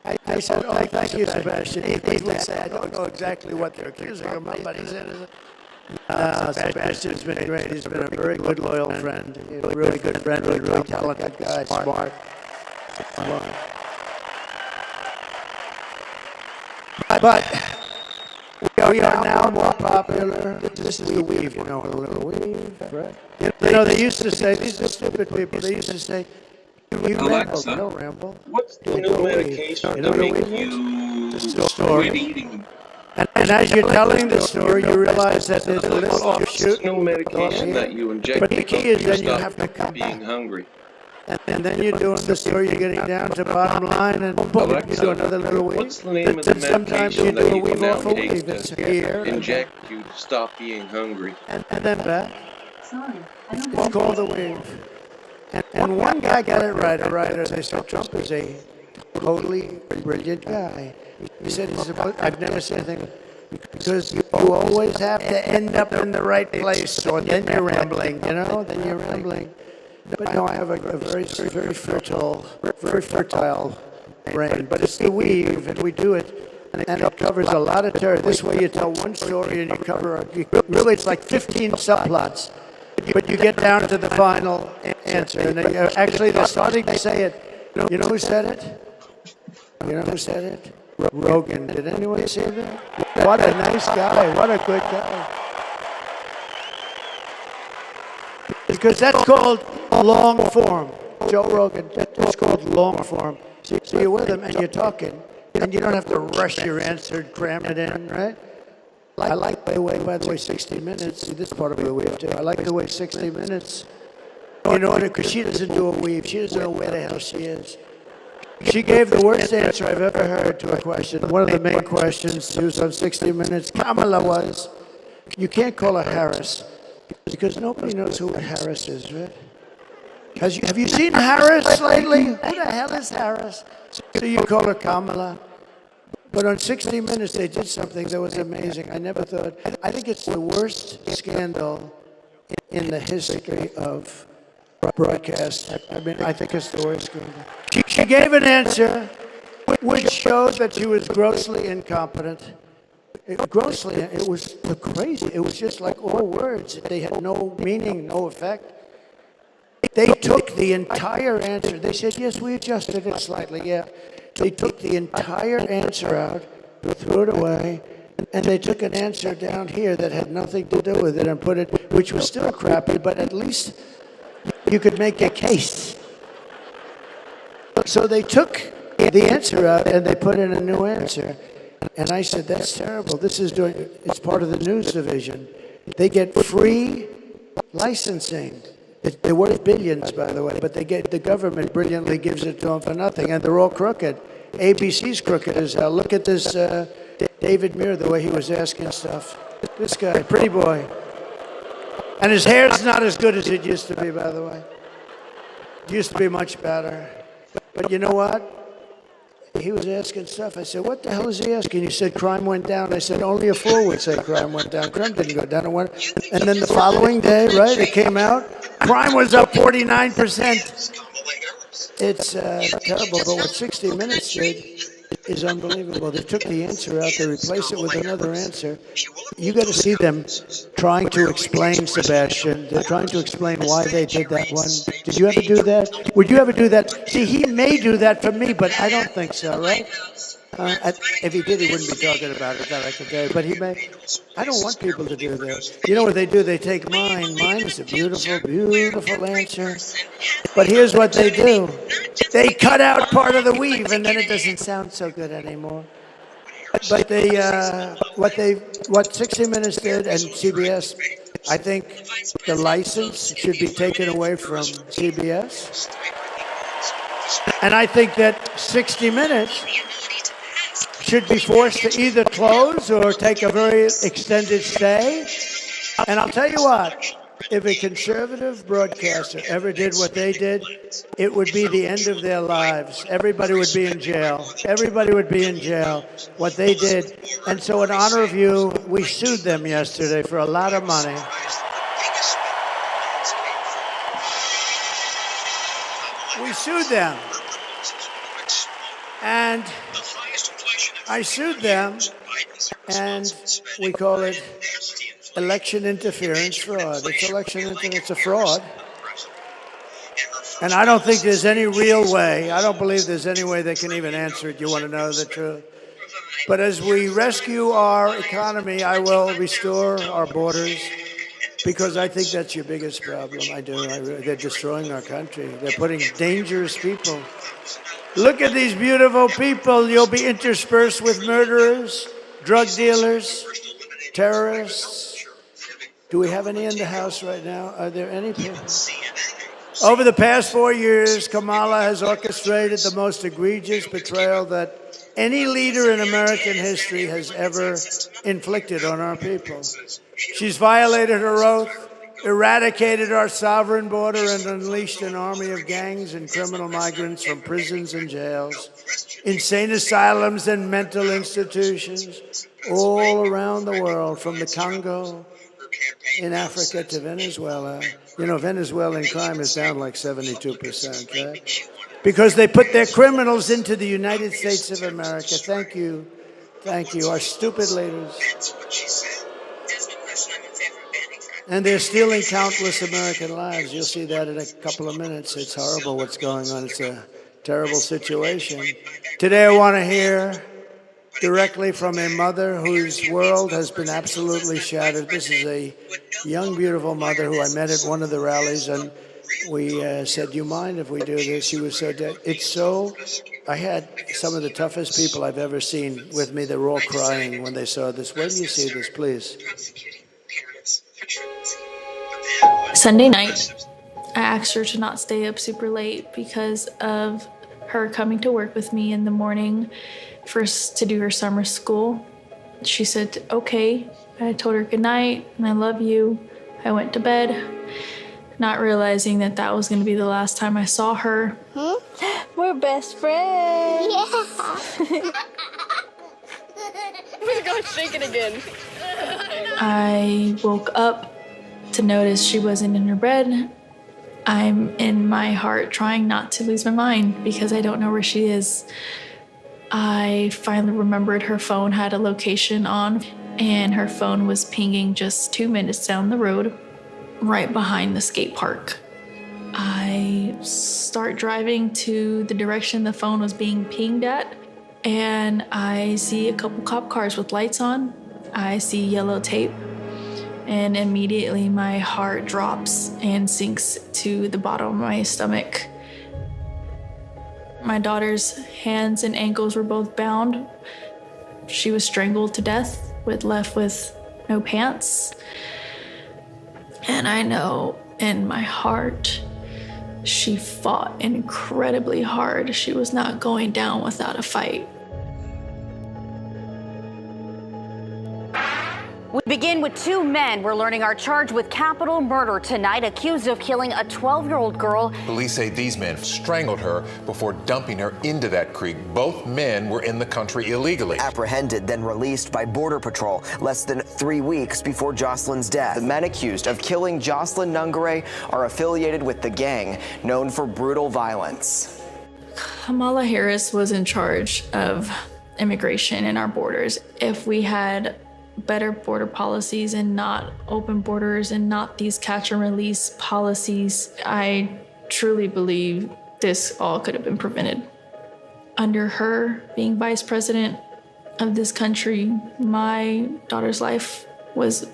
I said, oh, thank you, Sebastian. He would say, I don't know exactly what they're accusing him of, but he's innocent. Sebastian's been great. He's been a very good, loyal friend. A really good friend, a really talented guy, smart. But we are now more popular. This is the weave, you know, a little weave, right? You know, they used to say, these are stupid people, they used to say, you ramble, you don't ramble. What's the new medication to make you quit eating? And as you're telling the story, you realize that there's a little offshoot. New medication that you inject. But the key is then you have to come being back. hungry. And then you're doing the story, you're getting down to bottom line, and boom, you do another little weave. What's the name of the Sometimes you medication do a that you weave can now off a take weave. It's to here, inject you to stop being hungry? and then back. Sorry, I don't It's called the weave. And one guy got it right, a writer. They said Trump is a totally brilliant guy. He said, I've never seen anything, because you always have to end up in the right place, or then you're rambling, you know, then you're rambling. But no, I have a very fertile brain. But it's the weave, and we do it, and it covers a lot of territory. This way you tell one story, and you cover, really it's like 15 subplots. But you get down to the final answer. And actually, they're starting to say it. You know who said it? You know who said it? Rogan. Did anyone say that? What a nice guy. What a good guy. Because that's called long form. Joe Rogan, that's called long form. So you're with him and you're talking. And you don't have to rush your answer, cram it in, right? I like the way, by the way, 60 Minutes, see this part of the weave too. I like the way 60 Minutes, you know, because she doesn't do a weave. She doesn't know where the hell she is. She gave the worst answer I've ever heard to a question. One of the main questions she was on 60 Minutes, Kamala, was, you can't call her Harris, because nobody knows who Harris is, right? Have you seen Harris lately? Who the hell is Harris? So you call her Kamala. But on 60 Minutes, they did something that was amazing. I never thought. I think it's the worst scandal in the history of broadcast. I mean, I think it's the worst scandal. She gave an answer which showed that she was grossly incompetent. It was crazy. It was just like all words. They had no meaning, no effect. They took the entire answer. They said, yes, we adjusted it slightly, yeah. They took the entire answer out, threw it away, and they took an answer down here that had nothing to do with it and put it, which was still crappy, but at least you could make a case. So they took the answer out and they put in a new answer. And I said, that's terrible. It's part of the news division. They get free licensing. They're worth billions, by the way, but the government brilliantly gives it to them for nothing, and they're all crooked. ABC's crooked as hell. Look at this David Muir, the way he was asking stuff. This guy, pretty boy. And his hair's not as good as it used to be, by the way. It used to be much better. But you know what? He was asking stuff. I said, what the hell is he asking? He said, crime went down. I said, only a fool would say crime went down. Crime didn't go down. And then the following day, right, it came out, crime was up 49%. It's terrible, but what 60 Minutes did is unbelievable. They took the answer out, they replaced it with another answer. You got to see them trying to explain, Sebastian. They're trying to explain why they did that one. Did you ever do that? Would you ever do that? See, he may do that for me, but I don't think so, right? If he did, he wouldn't be talking about it that I could tell you. But he may. I don't want people to do this. You know what they do? They take mine. Mine is a beautiful, beautiful answer. But here's what they do. They cut out part of the weave, and then it doesn't sound so good anymore. But what 60 Minutes did, and CBS, I think the license should be taken away from CBS. And I think that 60 Minutes should be forced to either close or take a very extended stay. And I'll tell you what, If a conservative broadcaster ever did what they did, it would be the end of their lives. Everybody would be in jail. Everybody would be in jail. What they did. And so in honor of you, we sued them yesterday for a lot of money. We sued them. And I sued them, and we call it election interference fraud. It's it's a fraud. And I don't think there's any real way, I don't believe there's any way they can even answer it. You want to know the truth? But as we rescue our economy, I will restore our borders, because I think that's your biggest problem. I do. They're destroying our country. They're putting dangerous people. Look at these beautiful people. You'll be interspersed with murderers, drug dealers, terrorists. Do we have any in the House right now? Are there any people? Over the past 4 years, Kamala has orchestrated the most egregious betrayal that any leader in American history has ever inflicted on our people. She's violated her oath, eradicated our sovereign border, and unleashed an army of gangs and criminal migrants from prisons and jails, insane asylums and mental institutions all around the world, from the Congo in Africa to Venezuela. You know, Venezuelan crime is down like 72%, right? Because they put their criminals into the United States of America. Thank you. Thank you. Our stupid leaders. And they're stealing countless American lives. You'll see that in a couple of minutes. It's horrible what's going on. It's a terrible situation. Today I want to hear directly from a mother whose world has been absolutely shattered. This is a young, beautiful mother who I met at one of the rallies, and we said, "Do you mind if we do this?" She was so dead. I had some of the toughest people I've ever seen with me. They were all crying when they saw this. When do you see this, please? Sunday night, I asked her to not stay up super late because of her coming to work with me in the morning first to do her summer school. She said, okay. I told her good night and I love you. I went to bed, not realizing that that was going to be the last time I saw her. We're best friends. Yeah. We're going to shake it again. I woke up to notice she wasn't in her bed. I'm in my heart trying not to lose my mind because I don't know where she is. I finally remembered her phone had a location on, and her phone was pinging just 2 minutes down the road, right behind the skate park. I start driving to the direction the phone was being pinged at, and I see a couple cop cars with lights on. I see yellow tape, and immediately my heart drops and sinks to the bottom of my stomach. My daughter's hands and ankles were both bound. She was strangled to death, left with no pants. And I know in my heart, she fought incredibly hard. She was not going down without a fight. We begin with two men we're learning are charged with capital murder tonight, accused of killing a 12-year-old girl. Police say these men strangled her before dumping her into that creek. Both men were in the country illegally. Apprehended, then released by Border Patrol less than 3 weeks before Jocelyn's death. The men accused of killing Jocelyn Nungare are affiliated with the gang known for brutal violence. Kamala Harris was in charge of immigration in our borders. If we had better border policies and not open borders and not these catch and release policies, I truly believe this all could have been prevented. Under her being vice president of this country, my daughter's life was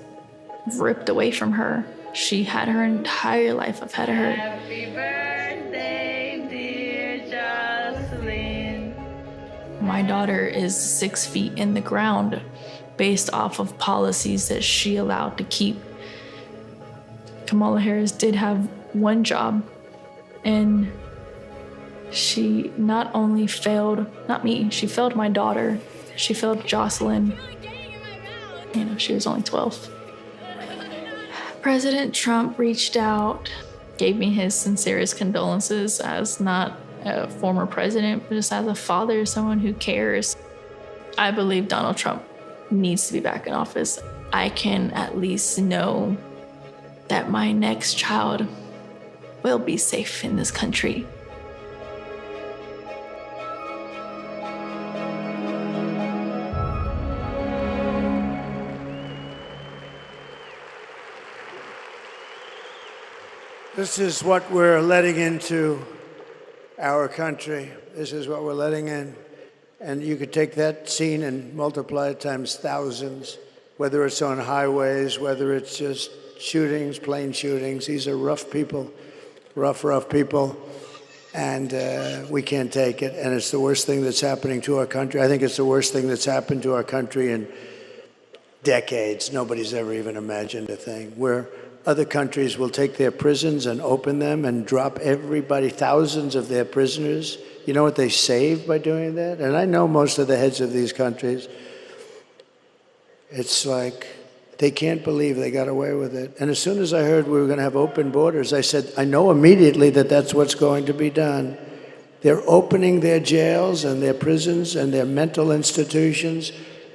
ripped away from her. She had her entire life ahead of her. Happy birthday, dear Jocelyn. My daughter is 6 feet in the ground based off of policies that she allowed to keep. Kamala Harris did have one job, and she not only failed, not me, she failed my daughter, she failed Jocelyn. You know, she was only 12. President Trump reached out, gave me his sincerest condolences as not a former president, but just as a father, someone who cares. I believe Donald Trump needs to be back in office. I can at least know that my next child will be safe in this country. This is what we're letting into our country. This is what we're letting in. And you could take that scene and multiply it times thousands, whether it's on highways, whether it's just shootings, plane shootings. These are rough people, rough people. And we can't take it. And it's the worst thing that's happening to our country. I think it's the worst thing that's happened to our country in decades. Nobody's ever even imagined a thing where other countries will take their prisons and open them and drop everybody, thousands of their prisoners. You know what they saved by doing that? And I know most of the heads of these countries. It's like they can't believe they got away with it. And as soon as I heard we were going to have open borders, I said, I know immediately that that's what's going to be done. They're opening their jails and their prisons and their mental institutions,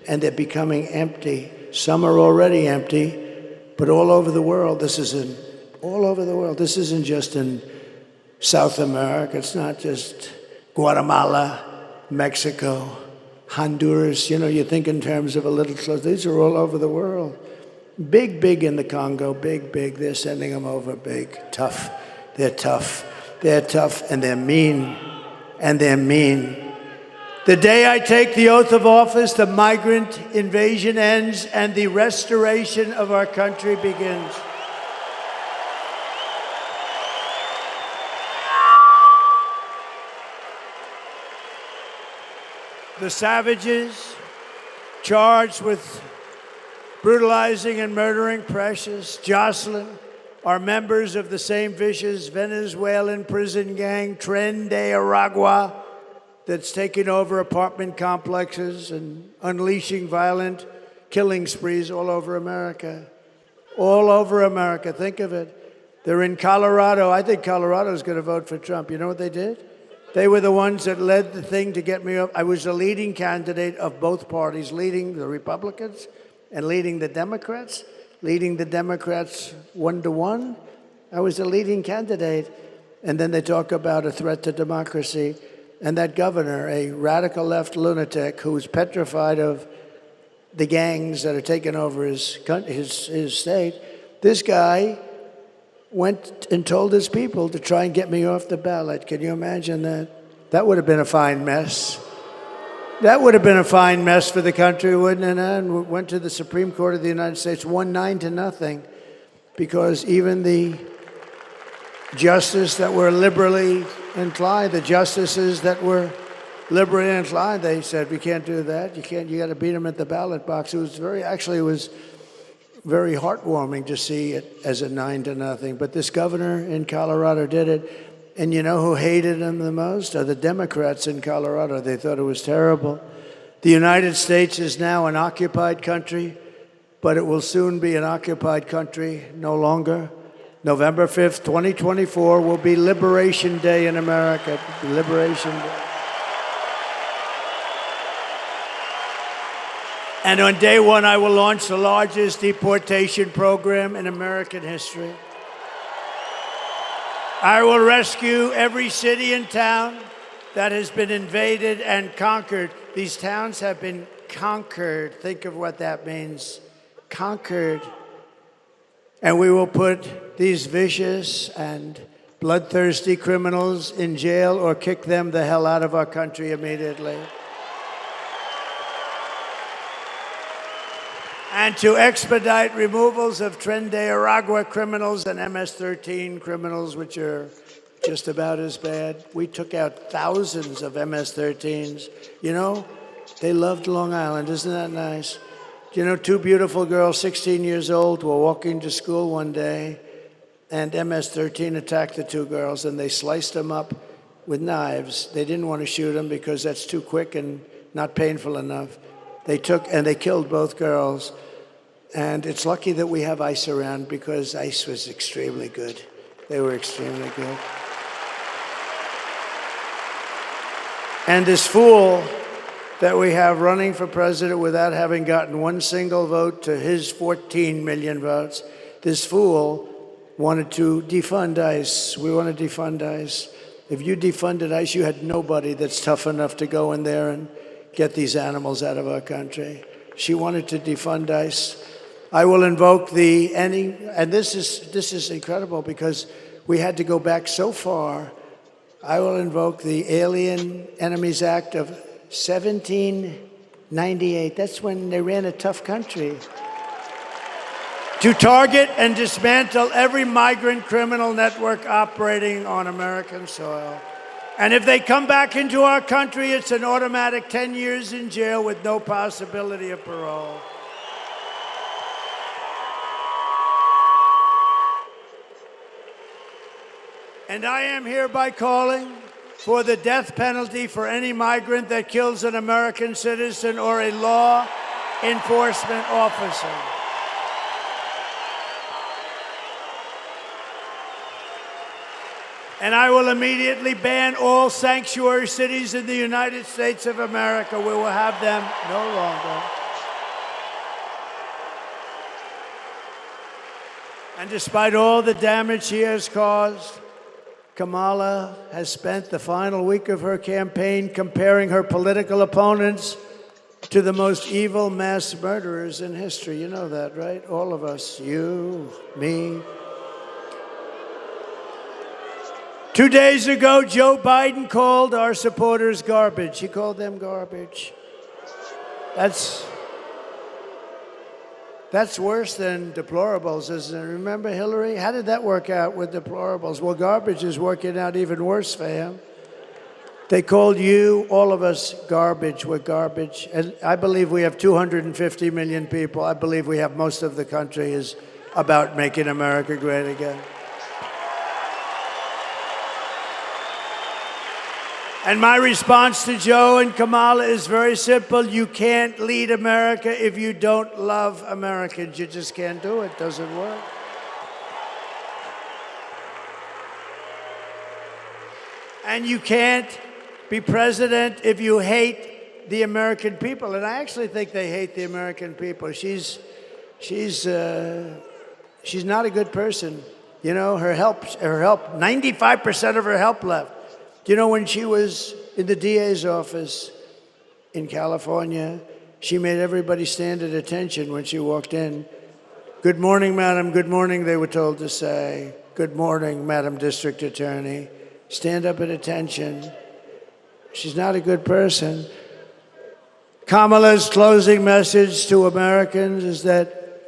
and they're becoming empty. Some are already empty. But all over the world, all over the world. This isn't just in South America. It's not just Guatemala, Mexico, Honduras. You know, you think in terms of a little close. These are all over the world. Big in the Congo, big. They're sending them over, big, tough. They're tough, and they're mean, The day I take the oath of office, the migrant invasion ends and the restoration of our country begins. The savages charged with brutalizing and murdering Precious, Jocelyn, are members of the same vicious Venezuelan prison gang, Tren de Aragua, that's taking over apartment complexes and unleashing violent killing sprees all over America. All over America, think of it. They're in Colorado. I think Colorado's going to vote for Trump. You know what they did? They were the ones that led the thing to get me up. I was the leading candidate of both parties, leading the Republicans and leading the Democrats 1-1. I was the leading candidate. And then they talk about a threat to democracy. And that governor, a radical left lunatic who's petrified of the gangs that are taking over his state, this guy went and told his people to try and get me off the ballot. Can you imagine that? That would have been a fine mess. That would have been a fine mess for the country, wouldn't it? And went to the Supreme Court of the United States, won 9-0, because even the justices that were liberally inclined, they said, we can't do that. You got to beat them at the ballot box. It was very heartwarming to see it as a 9-0. But this governor in Colorado did it. And you know who hated him the most? Are the Democrats in Colorado. They thought it was terrible. The United States is now an occupied country, but it will soon be an occupied country no longer. November 5th, 2024 will be Liberation Day in America. Liberation Day. And on day one, I will launch the largest deportation program in American history. I will rescue every city and town that has been invaded and conquered. These towns have been conquered. Think of what that means. Conquered. And we will put these vicious and bloodthirsty criminals in jail or kick them the hell out of our country immediately. And to expedite removals of Tren de Aragua criminals and MS-13 criminals, which are just about as bad. We took out thousands of MS-13s. You know, they loved Long Island. Isn't that nice? You know, two beautiful girls, 16 years old, were walking to school one day, and MS-13 attacked the two girls, and they sliced them up with knives. They didn't want to shoot them because that's too quick and not painful enough. They took and they killed both girls. And it's lucky that we have ICE around because ICE was extremely good. They were extremely good. And this fool that we have running for president without having gotten one single vote to his 14 million votes, this fool wanted to defund ICE. We want to defund ICE. If you defunded ICE, you had nobody that's tough enough to go in there and get these animals out of our country. She wanted to defund ICE. I will invoke and this is incredible because we had to go back so far. I will invoke the Alien Enemies Act of 1798. That's when they ran a tough country. To target and dismantle every migrant criminal network operating on American soil. And if they come back into our country, it's an automatic 10 years in jail with no possibility of parole. And I am hereby calling for the death penalty for any migrant that kills an American citizen or a law enforcement officer. And I will immediately ban all sanctuary cities in the United States of America. We will have them no longer. And despite all the damage she has caused, Kamala has spent the final week of her campaign comparing her political opponents to the most evil mass murderers in history. You know that, right? All of us, you, me. 2 days ago, Joe Biden called our supporters garbage. He called them garbage. That's worse than deplorables, isn't it? Remember Hillary? How did that work out with deplorables? Well, garbage is working out even worse for him. They called you, all of us, garbage. We're garbage. And I believe we have 250 million people. I believe we have most of the country is about making America great again. And my response to Joe and Kamala is very simple. You can't lead America if you don't love Americans. You just can't do it. It doesn't work. And you can't be president if you hate the American people. And I actually think they hate the American people. She's not a good person. You know, her help, 95% of her help left. You know, when she was in the DA's office in California, she made everybody stand at attention when she walked in. Good morning, madam. Good morning, they were told to say. Good morning, Madam District Attorney. Stand up at attention. She's not a good person. Kamala's closing message to Americans is that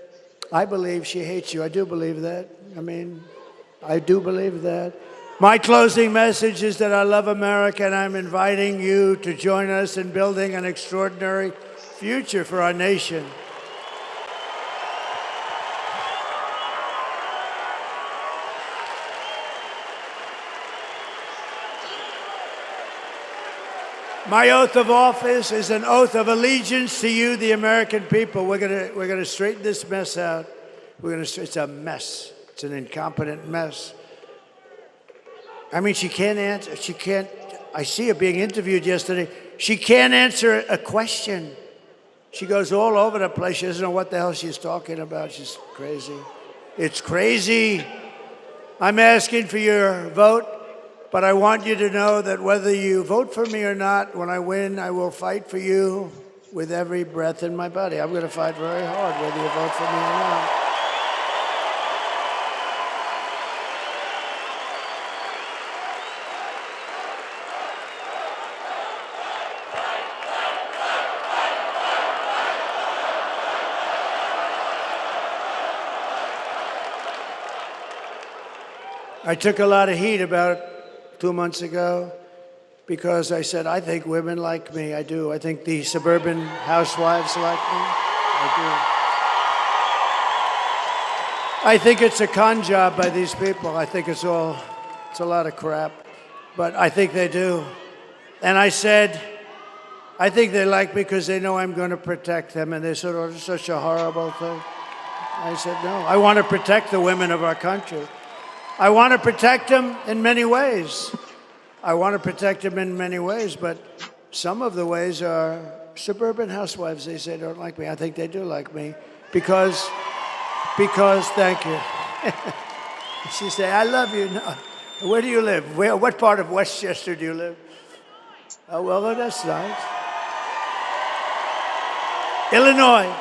I believe she hates you. I do believe that. I do believe that. My closing message is that I love America, and I'm inviting you to join us in building an extraordinary future for our nation. My oath of office is an oath of allegiance to you, the American people. We're gonna straighten this mess out. It's a mess. It's an incompetent mess. She can't answer. I see her being interviewed yesterday. She can't answer a question. She goes all over the place. She doesn't know what the hell she's talking about. She's crazy. It's crazy. I'm asking for your vote, but I want you to know that whether you vote for me or not, when I win, I will fight for you with every breath in my body. I'm going to fight very hard whether you vote for me or not. I took a lot of heat about 2 months ago because I said, I think women like me. I do. I think the suburban housewives like me. I do. I think it's a con job by these people. I think it's a lot of crap. But I think they do. And I said, I think they like me because they know I'm going to protect them. And they said, oh, it's such a horrible thing. I said, no. I want to protect the women of our country. I want to protect them in many ways. I want to protect them in many ways, but some of the ways are suburban housewives, they say, don't like me. I think they do like me because, thank you. She said, I love you. No. Where do you live? What part of Westchester do you live? Oh, well, that's nice. Illinois.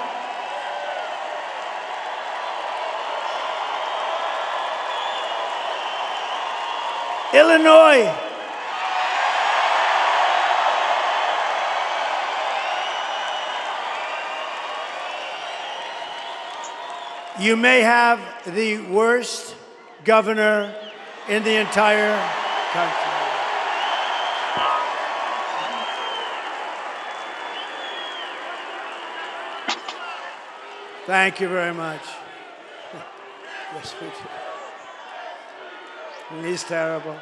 Illinois. You may have the worst governor in the entire country. Thank you very much. Yes, we do. He's terrible.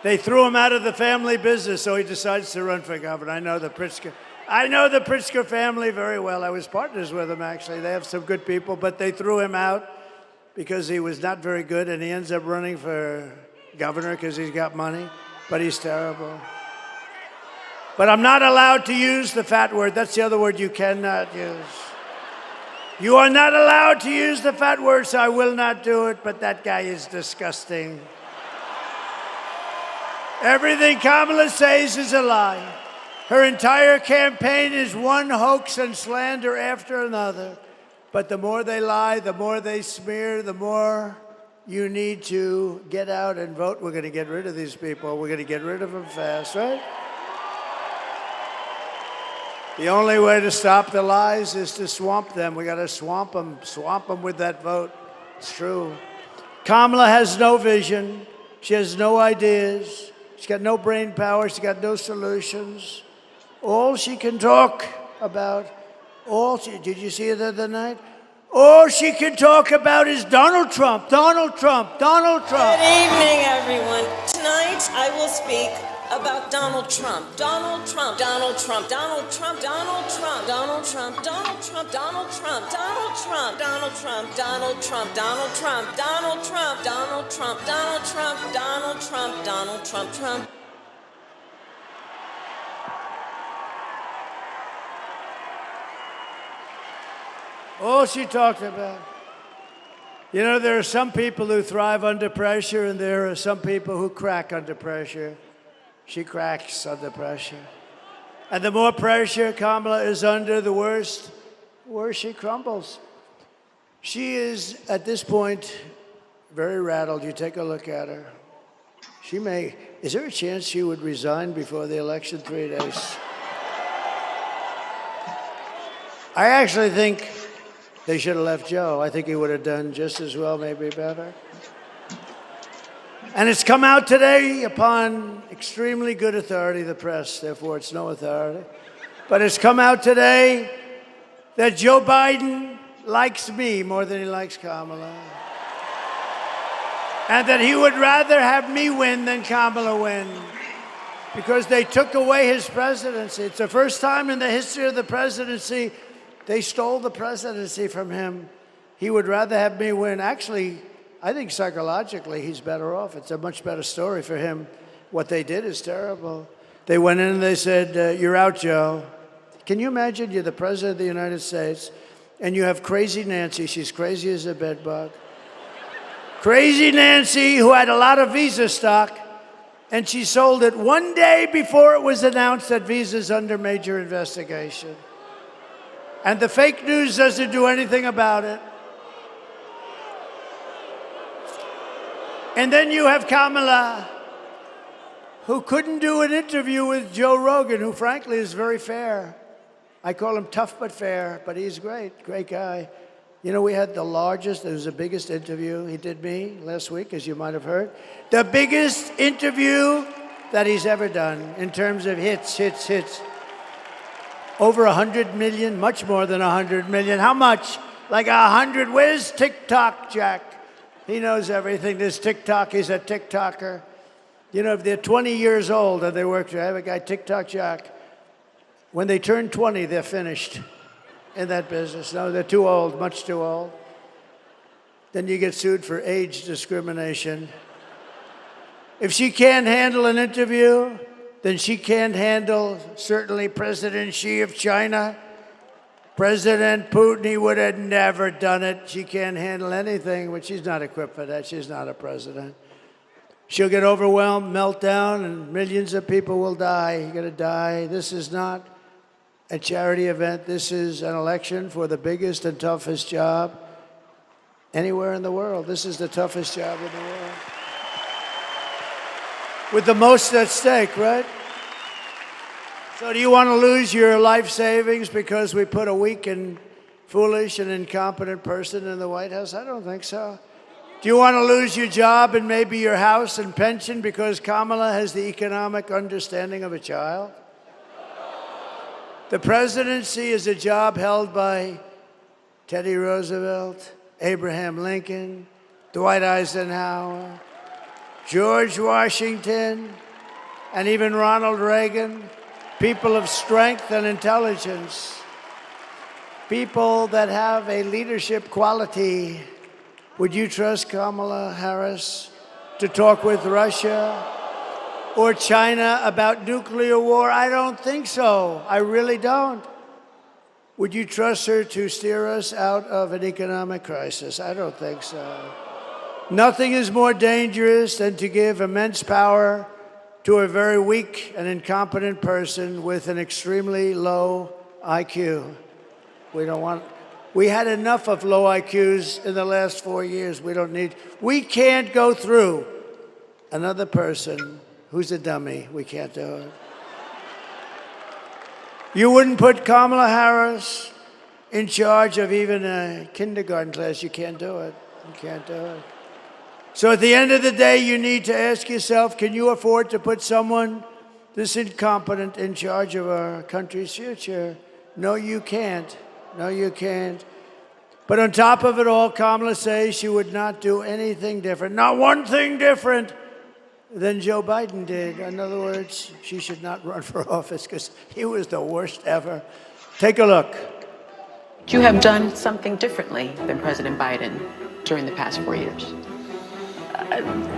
They threw him out of the family business, so he decides to run for governor. I know the Pritzker family very well. I was partners with them, actually. They have some good people, but they threw him out because he was not very good, and he ends up running for governor because he's got money, but he's terrible. But I'm not allowed to use the fat word. That's the other word you cannot use. You are not allowed to use the fat word, so I will not do it, but that guy is disgusting. Everything Kamala says is a lie. Her entire campaign is one hoax and slander after another. But the more they lie, the more they smear, the more you need to get out and vote. We're going to get rid of these people. We're going to get rid of them fast, right? The only way to stop the lies is to swamp them. We got to swamp them with that vote. It's true. Kamala has no vision. She has no ideas. She's got no brain power. She's got no solutions. All she can talk about, did you see it the other night? All she can talk about is Donald Trump, Donald Trump, Donald Trump. Good evening, everyone. Tonight I will speak about Donald Trump. Donald Trump, Donald Trump, Donald Trump, Donald Trump, Donald Trump, Donald Trump, Donald Trump, Donald Trump, Donald Trump, Donald Trump, Donald Trump, Donald Trump, Donald Trump, Donald Trump, Donald Trump, Donald Trump, Trump. All she talked about. You know, there are some people who thrive under pressure, and there are some people who crack under pressure. She cracks under pressure. And the more pressure Kamala is under, the worse she crumbles. She is, at this point, very rattled. You take a look at her. Is there a chance she would resign before the election 3 days? I actually think they should have left Joe. I think he would have done just as well, maybe better. And it's come out today upon extremely good authority, the press, therefore it's no authority. But it's come out today that Joe Biden likes me more than he likes Kamala. And that he would rather have me win than Kamala win. Because they took away his presidency. It's the first time in the history of the presidency they stole the presidency from him. He would rather have me win. Actually, I think psychologically he's better off. It's a much better story for him. What they did is terrible. They went in and they said, you're out, Joe. Can you imagine you're the president of the United States and you have Crazy Nancy. She's crazy as a bedbug. Crazy Nancy, who had a lot of Visa stock, and she sold it one day before it was announced that Visa's under major investigation. And the fake news doesn't do anything about it. And then you have Kamala, who couldn't do an interview with Joe Rogan, who frankly is very fair. I call him tough but fair, but he's great guy. You know, we had it was the biggest interview. He did me last week, as you might have heard. The biggest interview that he's ever done in terms of hits. Over 100 million, much more than 100 million. How much? Like 100. Where's TikTok, Jack? He knows everything. There's TikTok. He's a TikToker. You know, if they're 20 years old and they work, I have a guy, TikTok Jack. When they turn 20, they're finished in that business. No, they're too old, much too old. then you get sued for age discrimination. If she can't handle an interview, then she can't handle certainly President Xi of China. President Putin, he would have never done it. She can't handle anything, but she's not equipped for that. She's not a president. She'll get overwhelmed, melt down, and millions of people will die. You're going to die. This is not a charity event. This is an election for the biggest and toughest job anywhere in the world. This is the toughest job in the world. With the most at stake, right? So do you want to lose your life savings because we put a weak and foolish and incompetent person in the White House? I don't think so. Do you want to lose your job and maybe your house and pension because Kamala has the economic understanding of a child? The presidency is a job held by Teddy Roosevelt, Abraham Lincoln, Dwight Eisenhower, George Washington, and even Ronald Reagan. People of strength and intelligence. People that have a leadership quality. Would you trust Kamala Harris to talk with Russia or China about nuclear war? I don't think so. I really don't. Would you trust her to steer us out of an economic crisis? I don't think so. Nothing is more dangerous than to give immense power to a very weak and incompetent person with an extremely low IQ. We had enough of low IQs in the last 4 years. We can't go through another person who's a dummy. We can't do it. You wouldn't put Kamala Harris in charge of even a kindergarten class. You can't do it. You can't do it. So at the end of the day, you need to ask yourself, can you afford to put someone this incompetent in charge of our country's future? No, you can't. No, you can't. But on top of it all, Kamala says she would not do anything different, not one thing different than Joe Biden did. In other words, she should not run for office because he was the worst ever. Take a look. You have done something differently than President Biden during the past 4 years.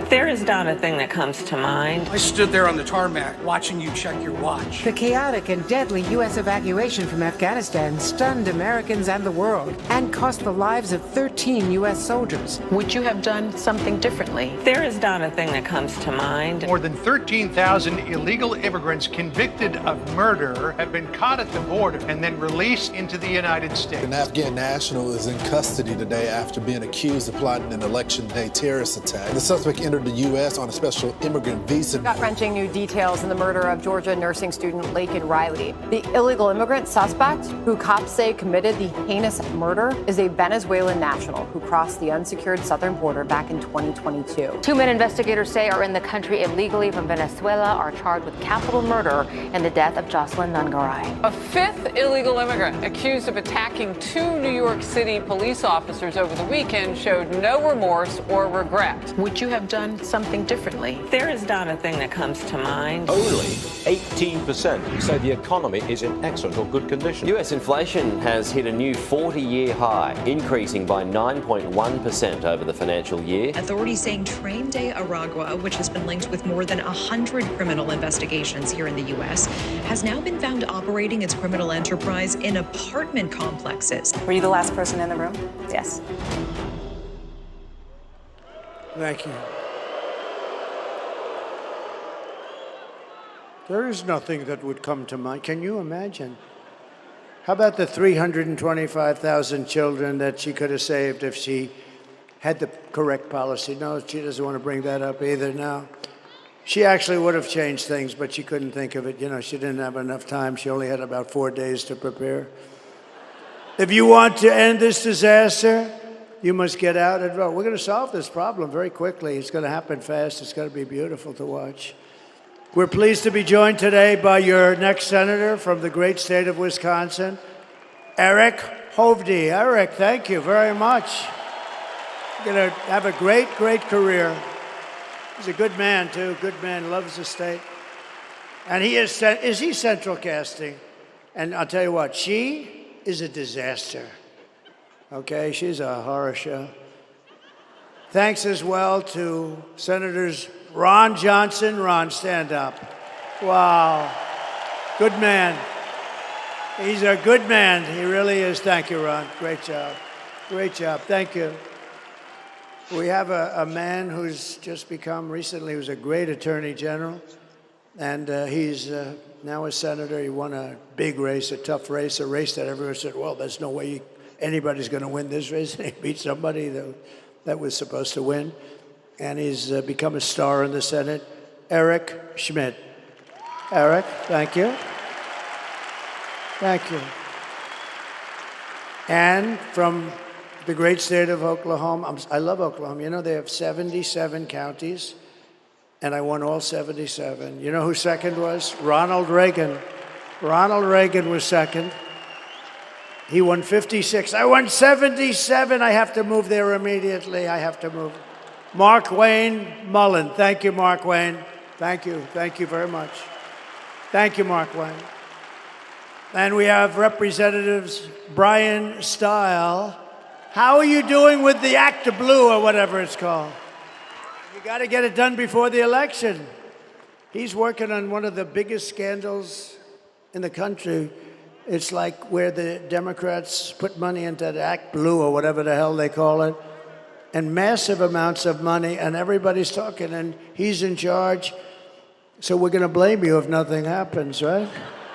There is not a thing that comes to mind. I stood there on the tarmac watching you check your watch. The chaotic and deadly U.S. evacuation from Afghanistan stunned Americans and the world and cost the lives of 13 U.S. soldiers. Would you have done something differently? There is not a thing that comes to mind. More than 13,000 illegal immigrants convicted of murder have been caught at the border and then released into the United States. An Afghan national is in custody today after being accused of plotting an election day terrorist attack. The suspect entered the U.S. on a special immigrant visa. Gut-wrenching new details in the murder of Georgia nursing student Laken Riley. The illegal immigrant suspect, who cops say committed the heinous murder, is a Venezuelan national who crossed the unsecured southern border back in 2022. 2 men investigators say are in the country illegally from Venezuela are charged with capital murder in the death of Jocelyn Nungaray. A 5th illegal immigrant accused of attacking 2 New York City police officers over the weekend showed no remorse or regret. Would you have done something differently? There is not a thing that comes to mind. Only 18% say the economy is in excellent or good condition. US inflation has hit a new 40-year high, increasing by 9.1% over the financial year. Authorities saying Train de Aragua, which has been linked with more than 100 criminal investigations here in the U.S., has now been found operating its criminal enterprise in apartment complexes. Were you the last person in the room? Yes. Thank you. There is nothing that would come to mind. Can you imagine? How about the 325,000 children that she could have saved if she had the correct policy? No, she doesn't want to bring that up either now. She actually would have changed things, but she couldn't think of it. You know, she didn't have enough time. She only had about 4 days to prepare. If you want to end this disaster, you must get out and vote. We're going to solve this problem very quickly. It's going to happen fast. It's going to be beautiful to watch. We're pleased to be joined today by your next senator from the great state of Wisconsin, Eric Hovde. Eric, thank you very much. You're going to have a great, great career. He's a good man, too. Good man, loves the state. And he is he central casting? And I'll tell you what, she is a disaster. Okay, she's a horror show. Thanks as well to Senators Ron Johnson. Ron, stand up. Wow. Good man. He's a good man. He really is. Thank you, Ron. Great job. Great job. Thank you. We have a man who's just become recently, he was a great attorney general, and he's now a senator. He won a big race, a tough race, a race that everyone said, well, there's no way anybody's going to win this race. And he beat somebody that was supposed to win. And he's become a star in the Senate, Eric Schmidt. Eric, thank you. Thank you. And from the great state of Oklahoma, I love Oklahoma. You know, they have 77 counties, and I won all 77. You know who second was? Ronald Reagan. Ronald Reagan was second. He won 56. I won 77. I have to move there immediately. I have to move. Mark Wayne Mullen. Thank you, Mark Wayne. Thank you. Thank you very much. Thank you, Mark Wayne. And we have Representatives Brian Stile. How are you doing with the Act of Blue or whatever it's called? You got to get it done before the election. He's working on one of the biggest scandals in the country. It's like where the Democrats put money into the Act Blue or whatever the hell they call it, and massive amounts of money, and everybody's talking, and he's in charge. So we're going to blame you if nothing happens, right?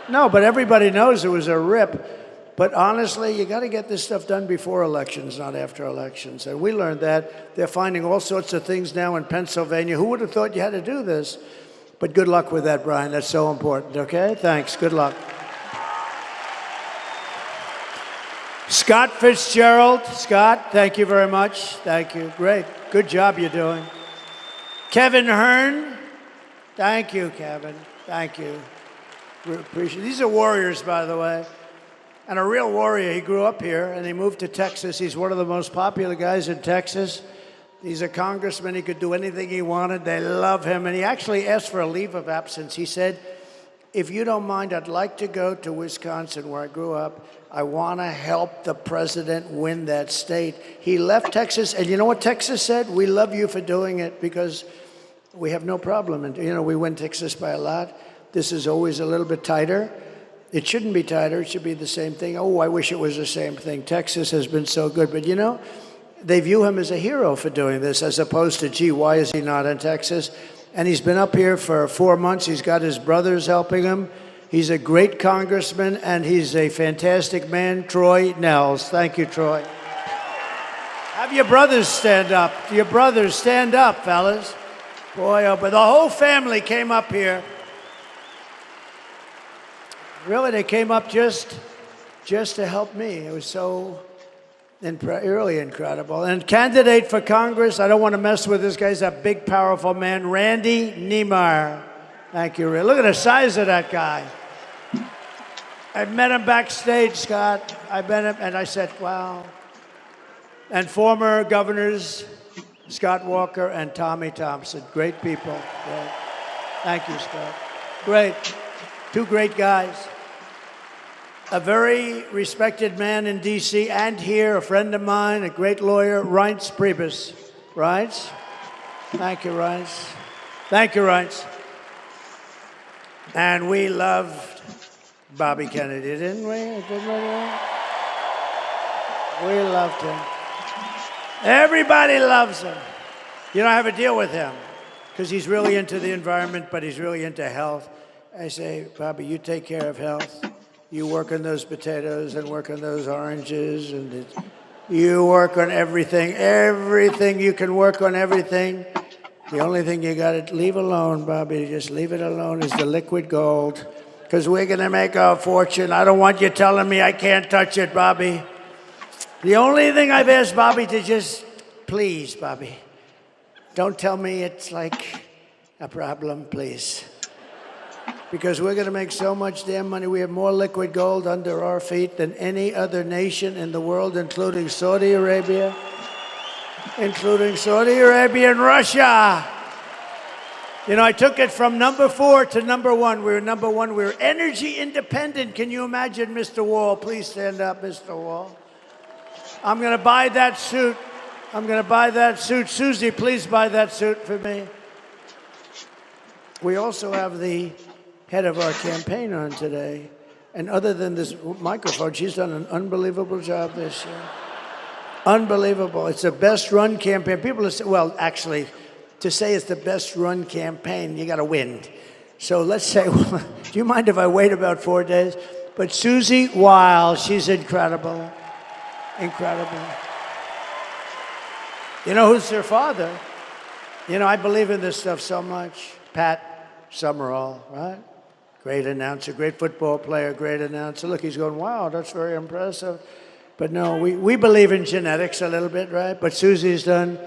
No, but everybody knows it was a rip. But honestly, you got to get this stuff done before elections, not after elections. And we learned that. They're finding all sorts of things now in Pennsylvania. Who would have thought you had to do this? But good luck with that, Brian. That's so important, okay? Thanks. Good luck. Scott Fitzgerald. Scott, thank you very much. Thank you. Great. Good job you're doing. Kevin Hearn. Thank you, Kevin. Thank you. We appreciate it. These are warriors, by the way. And a real warrior. He grew up here, and he moved to Texas. He's one of the most popular guys in Texas. He's a congressman. He could do anything he wanted. They love him. And he actually asked for a leave of absence. He said, if you don't mind, I'd like to go to Wisconsin, where I grew up. I want to help the president win that state. He left Texas, and you know what Texas said? We love you for doing it because we have no problem. And, you know, we win Texas by a lot. This is always a little bit tighter. It shouldn't be tighter. It should be the same thing. Oh, I wish it was the same thing. Texas has been so good. But, you know, they view him as a hero for doing this, as opposed to, gee, why is he not in Texas? And he's been up here for 4 months. He's got his brothers helping him. He's a great congressman, and he's a fantastic man, Troy Nels. Thank you, Troy. Have your brothers stand up. Your brothers stand up, fellas. Boy, oh, but the whole family came up here. Really, they came up just to help me. It was so really incredible. And candidate for Congress, I don't want to mess with this guy. He's a big, powerful man, Randy Niemeyer. Thank you, Ray. Look at the size of that guy. I met him backstage, Scott. I met him, and I said, wow. And former governors, Scott Walker and Tommy Thompson. Great people. Great. Thank you, Scott. Great. Two great guys. A very respected man in D.C. and here, a friend of mine, a great lawyer, Reince Priebus. Reince? Thank you, Reince. Thank you, Reince. And we loved Bobby Kennedy, didn't we? We loved him. Everybody loves him. You know, I have a deal with him because he's really into the environment, but he's really into health. I say, Bobby, you take care of health. You work on those potatoes and work on those oranges, and you work on everything. Everything, you can work on everything. The only thing you got to leave alone, Bobby, just leave it alone, is the liquid gold, because we're going to make our fortune. I don't want you telling me I can't touch it, Bobby. The only thing I've asked Bobby to just, please, Bobby, don't tell me it's like a problem, please. Because we're going to make so much damn money. We have more liquid gold under our feet than any other nation in the world, including Saudi Arabia. Including Saudi Arabia and Russia. You know, I took it from number 4 to number 1. We were number 1. We were energy independent. Can you imagine, Mr. Wall? Please stand up, Mr. Wall. I'm going to buy that suit. I'm going to buy that suit. Susie, please buy that suit for me. We also have the head of our campaign on today. And other than this microphone, she's done an unbelievable job this year. Unbelievable. It's the best run campaign. People are saying, well, actually, to say it's the best run campaign, you got to win. So let's say, well, do you mind if I wait about 4 days? But Susie Weil, she's incredible. Incredible. You know who's their father? You know, I believe in this stuff so much. Pat Summerall, right? Great announcer, great football player, great announcer. Look, he's going, wow, that's very impressive. But no, we believe in genetics a little bit, right? But Susie's done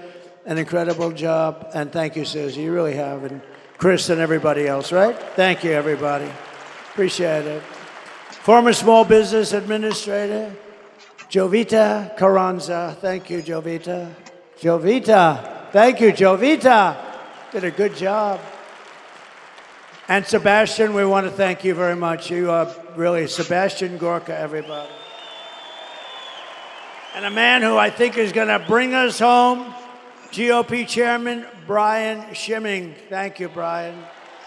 an incredible job. And thank you, Susie. You really have. And Chris and everybody else, right? Thank you, everybody. Appreciate it. Former small business administrator, Jovita Carranza. Thank you, Jovita. Jovita. Thank you, Jovita. Did a good job. And Sebastian, we want to thank you very much. You are really Sebastian Gorka, everybody. And a man who I think is going to bring us home, GOP Chairman Brian Schimming. Thank you, Brian.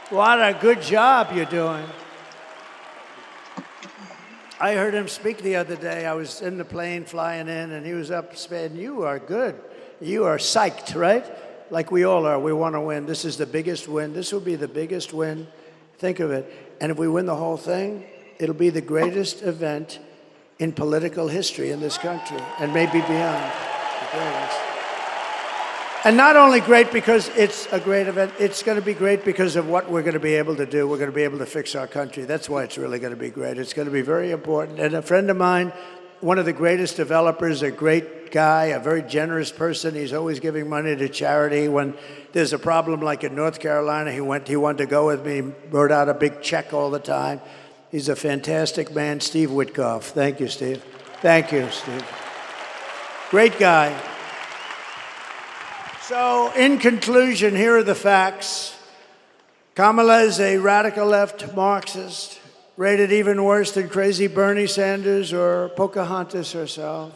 What a good job you're doing. I heard him speak the other day. I was in the plane flying in, and he was up saying, you are good. You are psyched, right? Like we all are. We want to win. This is the biggest win. This will be the biggest win. Think of it. And if we win the whole thing, it'll be the greatest event in political history in this country, and maybe beyond. The greatest. And not only great because it's a great event, it's going to be great because of what we're going to be able to do. We're going to be able to fix our country. That's why it's really going to be great. It's going to be very important. And a friend of mine, one of the greatest developers, a great guy, a very generous person. He's always giving money to charity. When there's a problem like in North Carolina, he wanted to go with me, wrote out a big check all the time. He's a fantastic man, Steve Witkoff. Thank you, Steve. Thank you, Steve. Great guy. So, in conclusion, here are the facts. Kamala is a radical left Marxist, rated even worse than crazy Bernie Sanders or Pocahontas herself.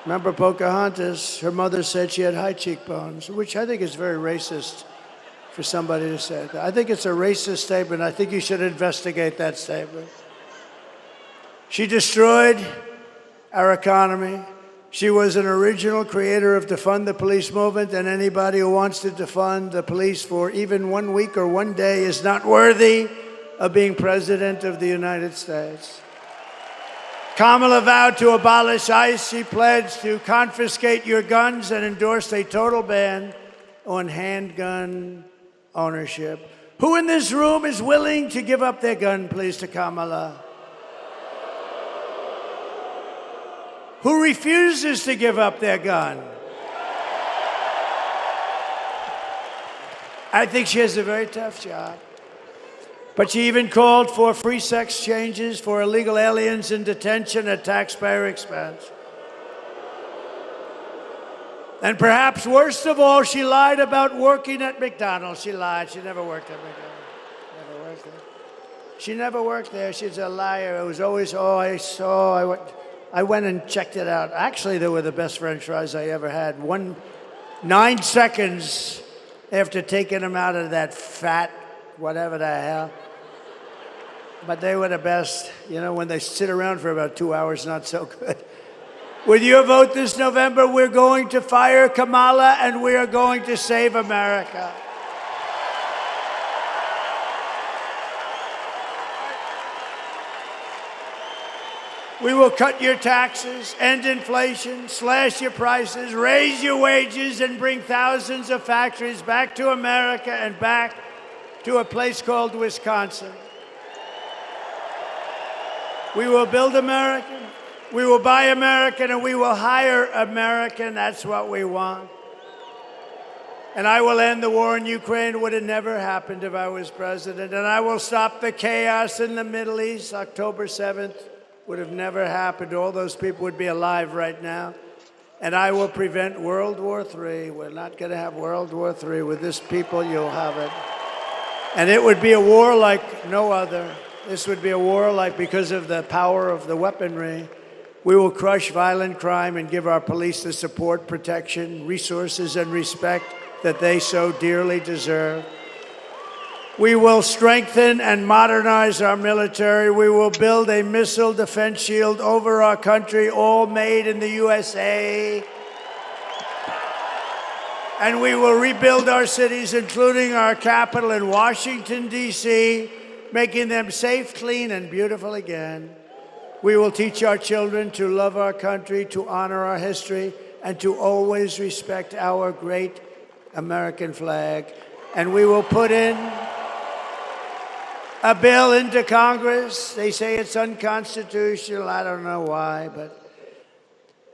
Remember Pocahontas? Her mother said she had high cheekbones, which I think is very racist for somebody to say that. I think it's a racist statement. I think you should investigate that statement. She destroyed our economy. She was an original creator of defund the police movement, and anybody who wants to defund the police for even 1 week or 1 day is not worthy of being president of the United States. Kamala vowed to abolish ICE. She pledged to confiscate your guns and endorsed a total ban on handgun ownership. Who in this room is willing to give up their gun, please, to Kamala? Who refuses to give up their gun? I think she has a very tough job. But she even called for free sex changes for illegal aliens in detention at taxpayer expense. And perhaps worst of all, she lied about working at McDonald's. She lied. She never worked at McDonald's. Never worked there. She never worked there. She's a liar. It was always, I went and checked it out. Actually, they were the best French fries I ever had. 9 seconds after taking them out of that fat, whatever the hell. But they were the best. You know, when they sit around for about 2 hours, not so good. With your vote this November, we're going to fire Kamala and we are going to save America. We will cut your taxes, end inflation, slash your prices, raise your wages, and bring thousands of factories back to America and back to a place called Wisconsin. We will build American, we will buy American, and we will hire American. That's what we want. And I will end the war in Ukraine. It would have never happened if I was president. And I will stop the chaos in the Middle East. October 7th would have never happened. All those people would be alive right now. And I will prevent World War III. We're not going to have World War III. With this people, you'll have it. And it would be a war like no other. This would be a war like, because of the power of the weaponry, We will crush violent crime and give our police the support, protection, resources, and respect that they so dearly deserve. We will strengthen and modernize our military. We will build a missile defense shield over our country, all made in the USA. And we will rebuild our cities, including our capital in Washington, D.C., making them safe, clean, and beautiful again. We will teach our children to love our country, to honor our history, and to always respect our great American flag. And we will put in a bill into Congress. They say it's unconstitutional. I don't know why, but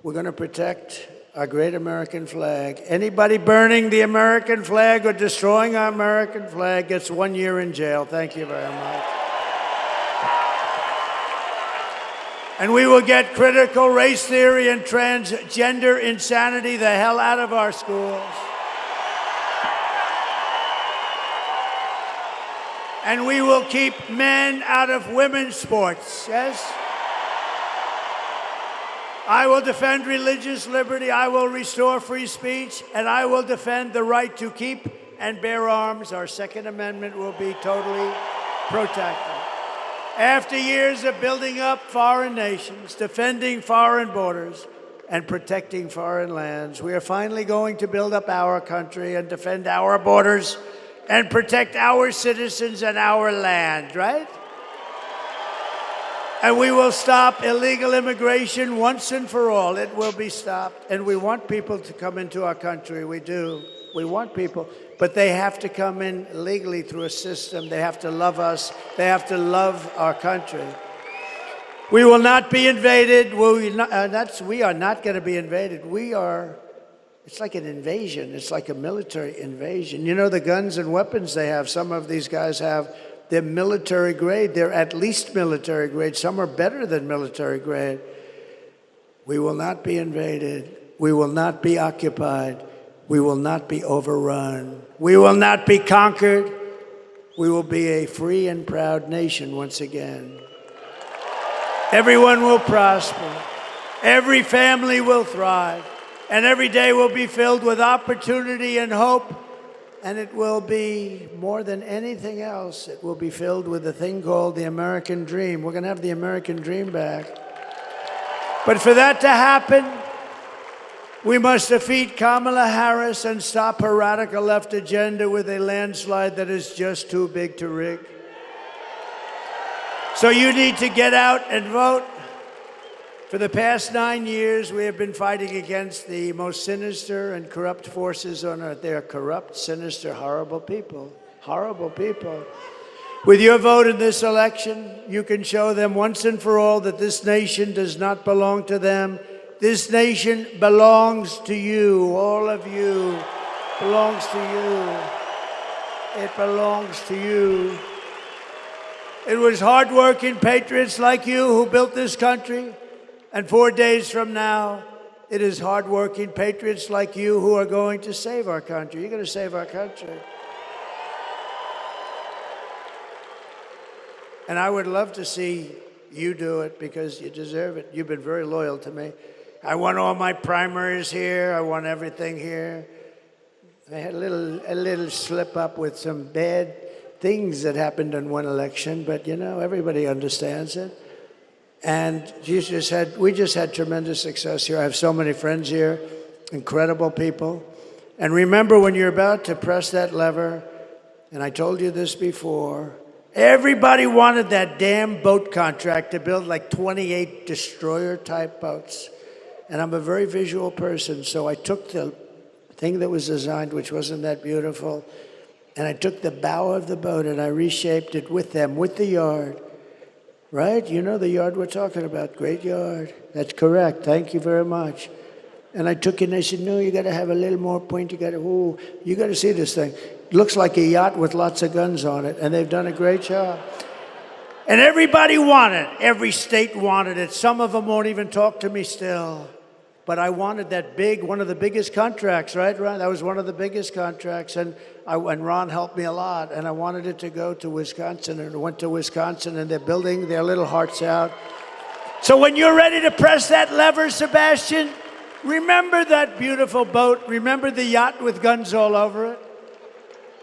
we're going to protect our great American flag. Anybody burning the American flag or destroying our American flag gets 1 year in jail. Thank you very much. And we will get critical race theory and transgender insanity the hell out of our schools. And we will keep men out of women's sports, yes? I will defend religious liberty, I will restore free speech, and I will defend the right to keep and bear arms. Our Second Amendment will be totally protected. After years of building up foreign nations, defending foreign borders, and protecting foreign lands, we are finally going to build up our country and defend our borders and protect our citizens and our land, right? And we will stop illegal immigration once and for all. It will be stopped. And we want people to come into our country. We do. We want people. But they have to come in legally through a system. They have to love us. They have to love our country. We will not be invaded. We are not going to be invaded. It's like an invasion. It's like a military invasion. You know the guns and weapons they have. Some of these guys have. They're military grade. They're at least military grade. Some are better than military grade. We will not be invaded. We will not be occupied. We will not be overrun. We will not be conquered. We will be a free and proud nation once again. Everyone will prosper. Every family will thrive. And every day will be filled with opportunity and hope. And it will be, more than anything else, it will be filled with a thing called the American dream. We're going to have the American dream back. But for that to happen, we must defeat Kamala Harris and stop her radical left agenda with a landslide that is just too big to rig. So you need to get out and vote. For the past 9 years, we have been fighting against the most sinister and corrupt forces on earth. They are corrupt, sinister, horrible people. Horrible people. With your vote in this election, you can show them once and for all that this nation does not belong to them. This nation belongs to you. All of you belongs to you. It belongs to you. It was hardworking patriots like you who built this country. And 4 days from now, it is hardworking patriots like you who are going to save our country. You're going to save our country. And I would love to see you do it because you deserve it. You've been very loyal to me. I won all my primaries here. I won everything here. I had a little slip up with some bad things that happened in one election, but you know, everybody understands it. And we just had tremendous success here. I have so many friends here, incredible people. And remember when you're about to press that lever, and I told you this before, everybody wanted that damn boat contract to build like 28 destroyer-type boats. And I'm a very visual person, so I took the thing that was designed, which wasn't that beautiful, and I took the bow of the boat and I reshaped it with them, with the yard. Right? You know the yard we're talking about. Great yard. That's correct. Thank you very much. And I took it and I said, no, you got to have a little more point. You got to see this thing. It looks like a yacht with lots of guns on it. And they've done a great job. And everybody wanted it. Every state wanted it. Some of them won't even talk to me still. But I wanted that one of the biggest contracts, right, Ron? That was one of the biggest contracts. And Ron helped me a lot. And I wanted it to go to Wisconsin. And it went to Wisconsin. And they're building their little hearts out. So when you're ready to press that lever, Sebastian, remember that beautiful boat. Remember the yacht with guns all over it.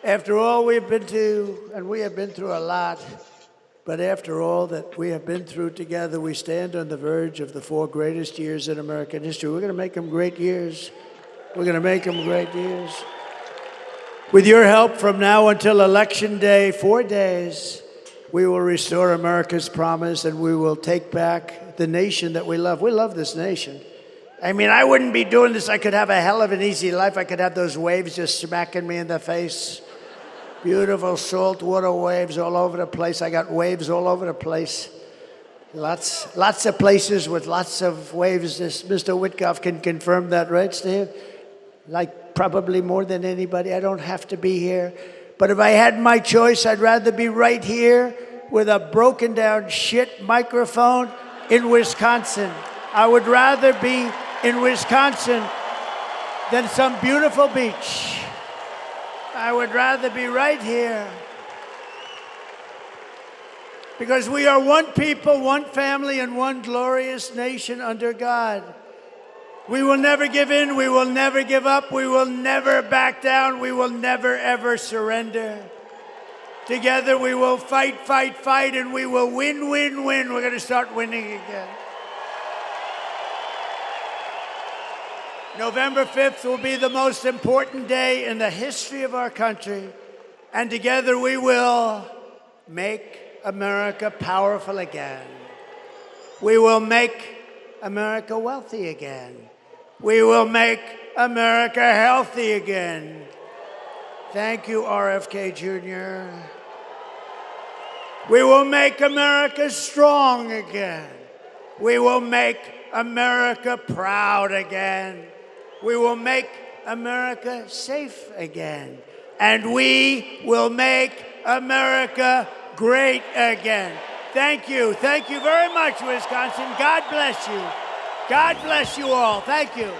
After all we've been to, and we have been through a lot, but after all that we have been through together, we stand on the verge of the 4 greatest years in American history. We're going to make them great years. We're going to make them great years. With your help, from now until Election Day, 4 days, we will restore America's promise, and we will take back the nation that we love. We love this nation. I mean, I wouldn't be doing this. I could have a hell of an easy life. I could have those waves just smacking me in the face. Beautiful saltwater waves all over the place. I got waves all over the place. Lots of places with lots of waves. This Mr. Witkoff can confirm that, right, Steve? Like probably more than anybody. I don't have to be here. But if I had my choice, I'd rather be right here with a broken down shit microphone in Wisconsin. I would rather be in Wisconsin than some beautiful beach. I would rather be right here. Because we are one people, one family, and one glorious nation under God. We will never give in. We will never give up. We will never back down. We will never, ever surrender. Together we will fight, fight, fight, and we will win, win, win. We're going to start winning again. November 5th will be the most important day in the history of our country. And together we will make America powerful again. We will make America wealthy again. We will make America healthy again. Thank you, RFK Jr. We will make America strong again. We will make America proud again. We will make America safe again. And we will make America great again. Thank you. Thank you very much, Wisconsin. God bless you. God bless you all. Thank you.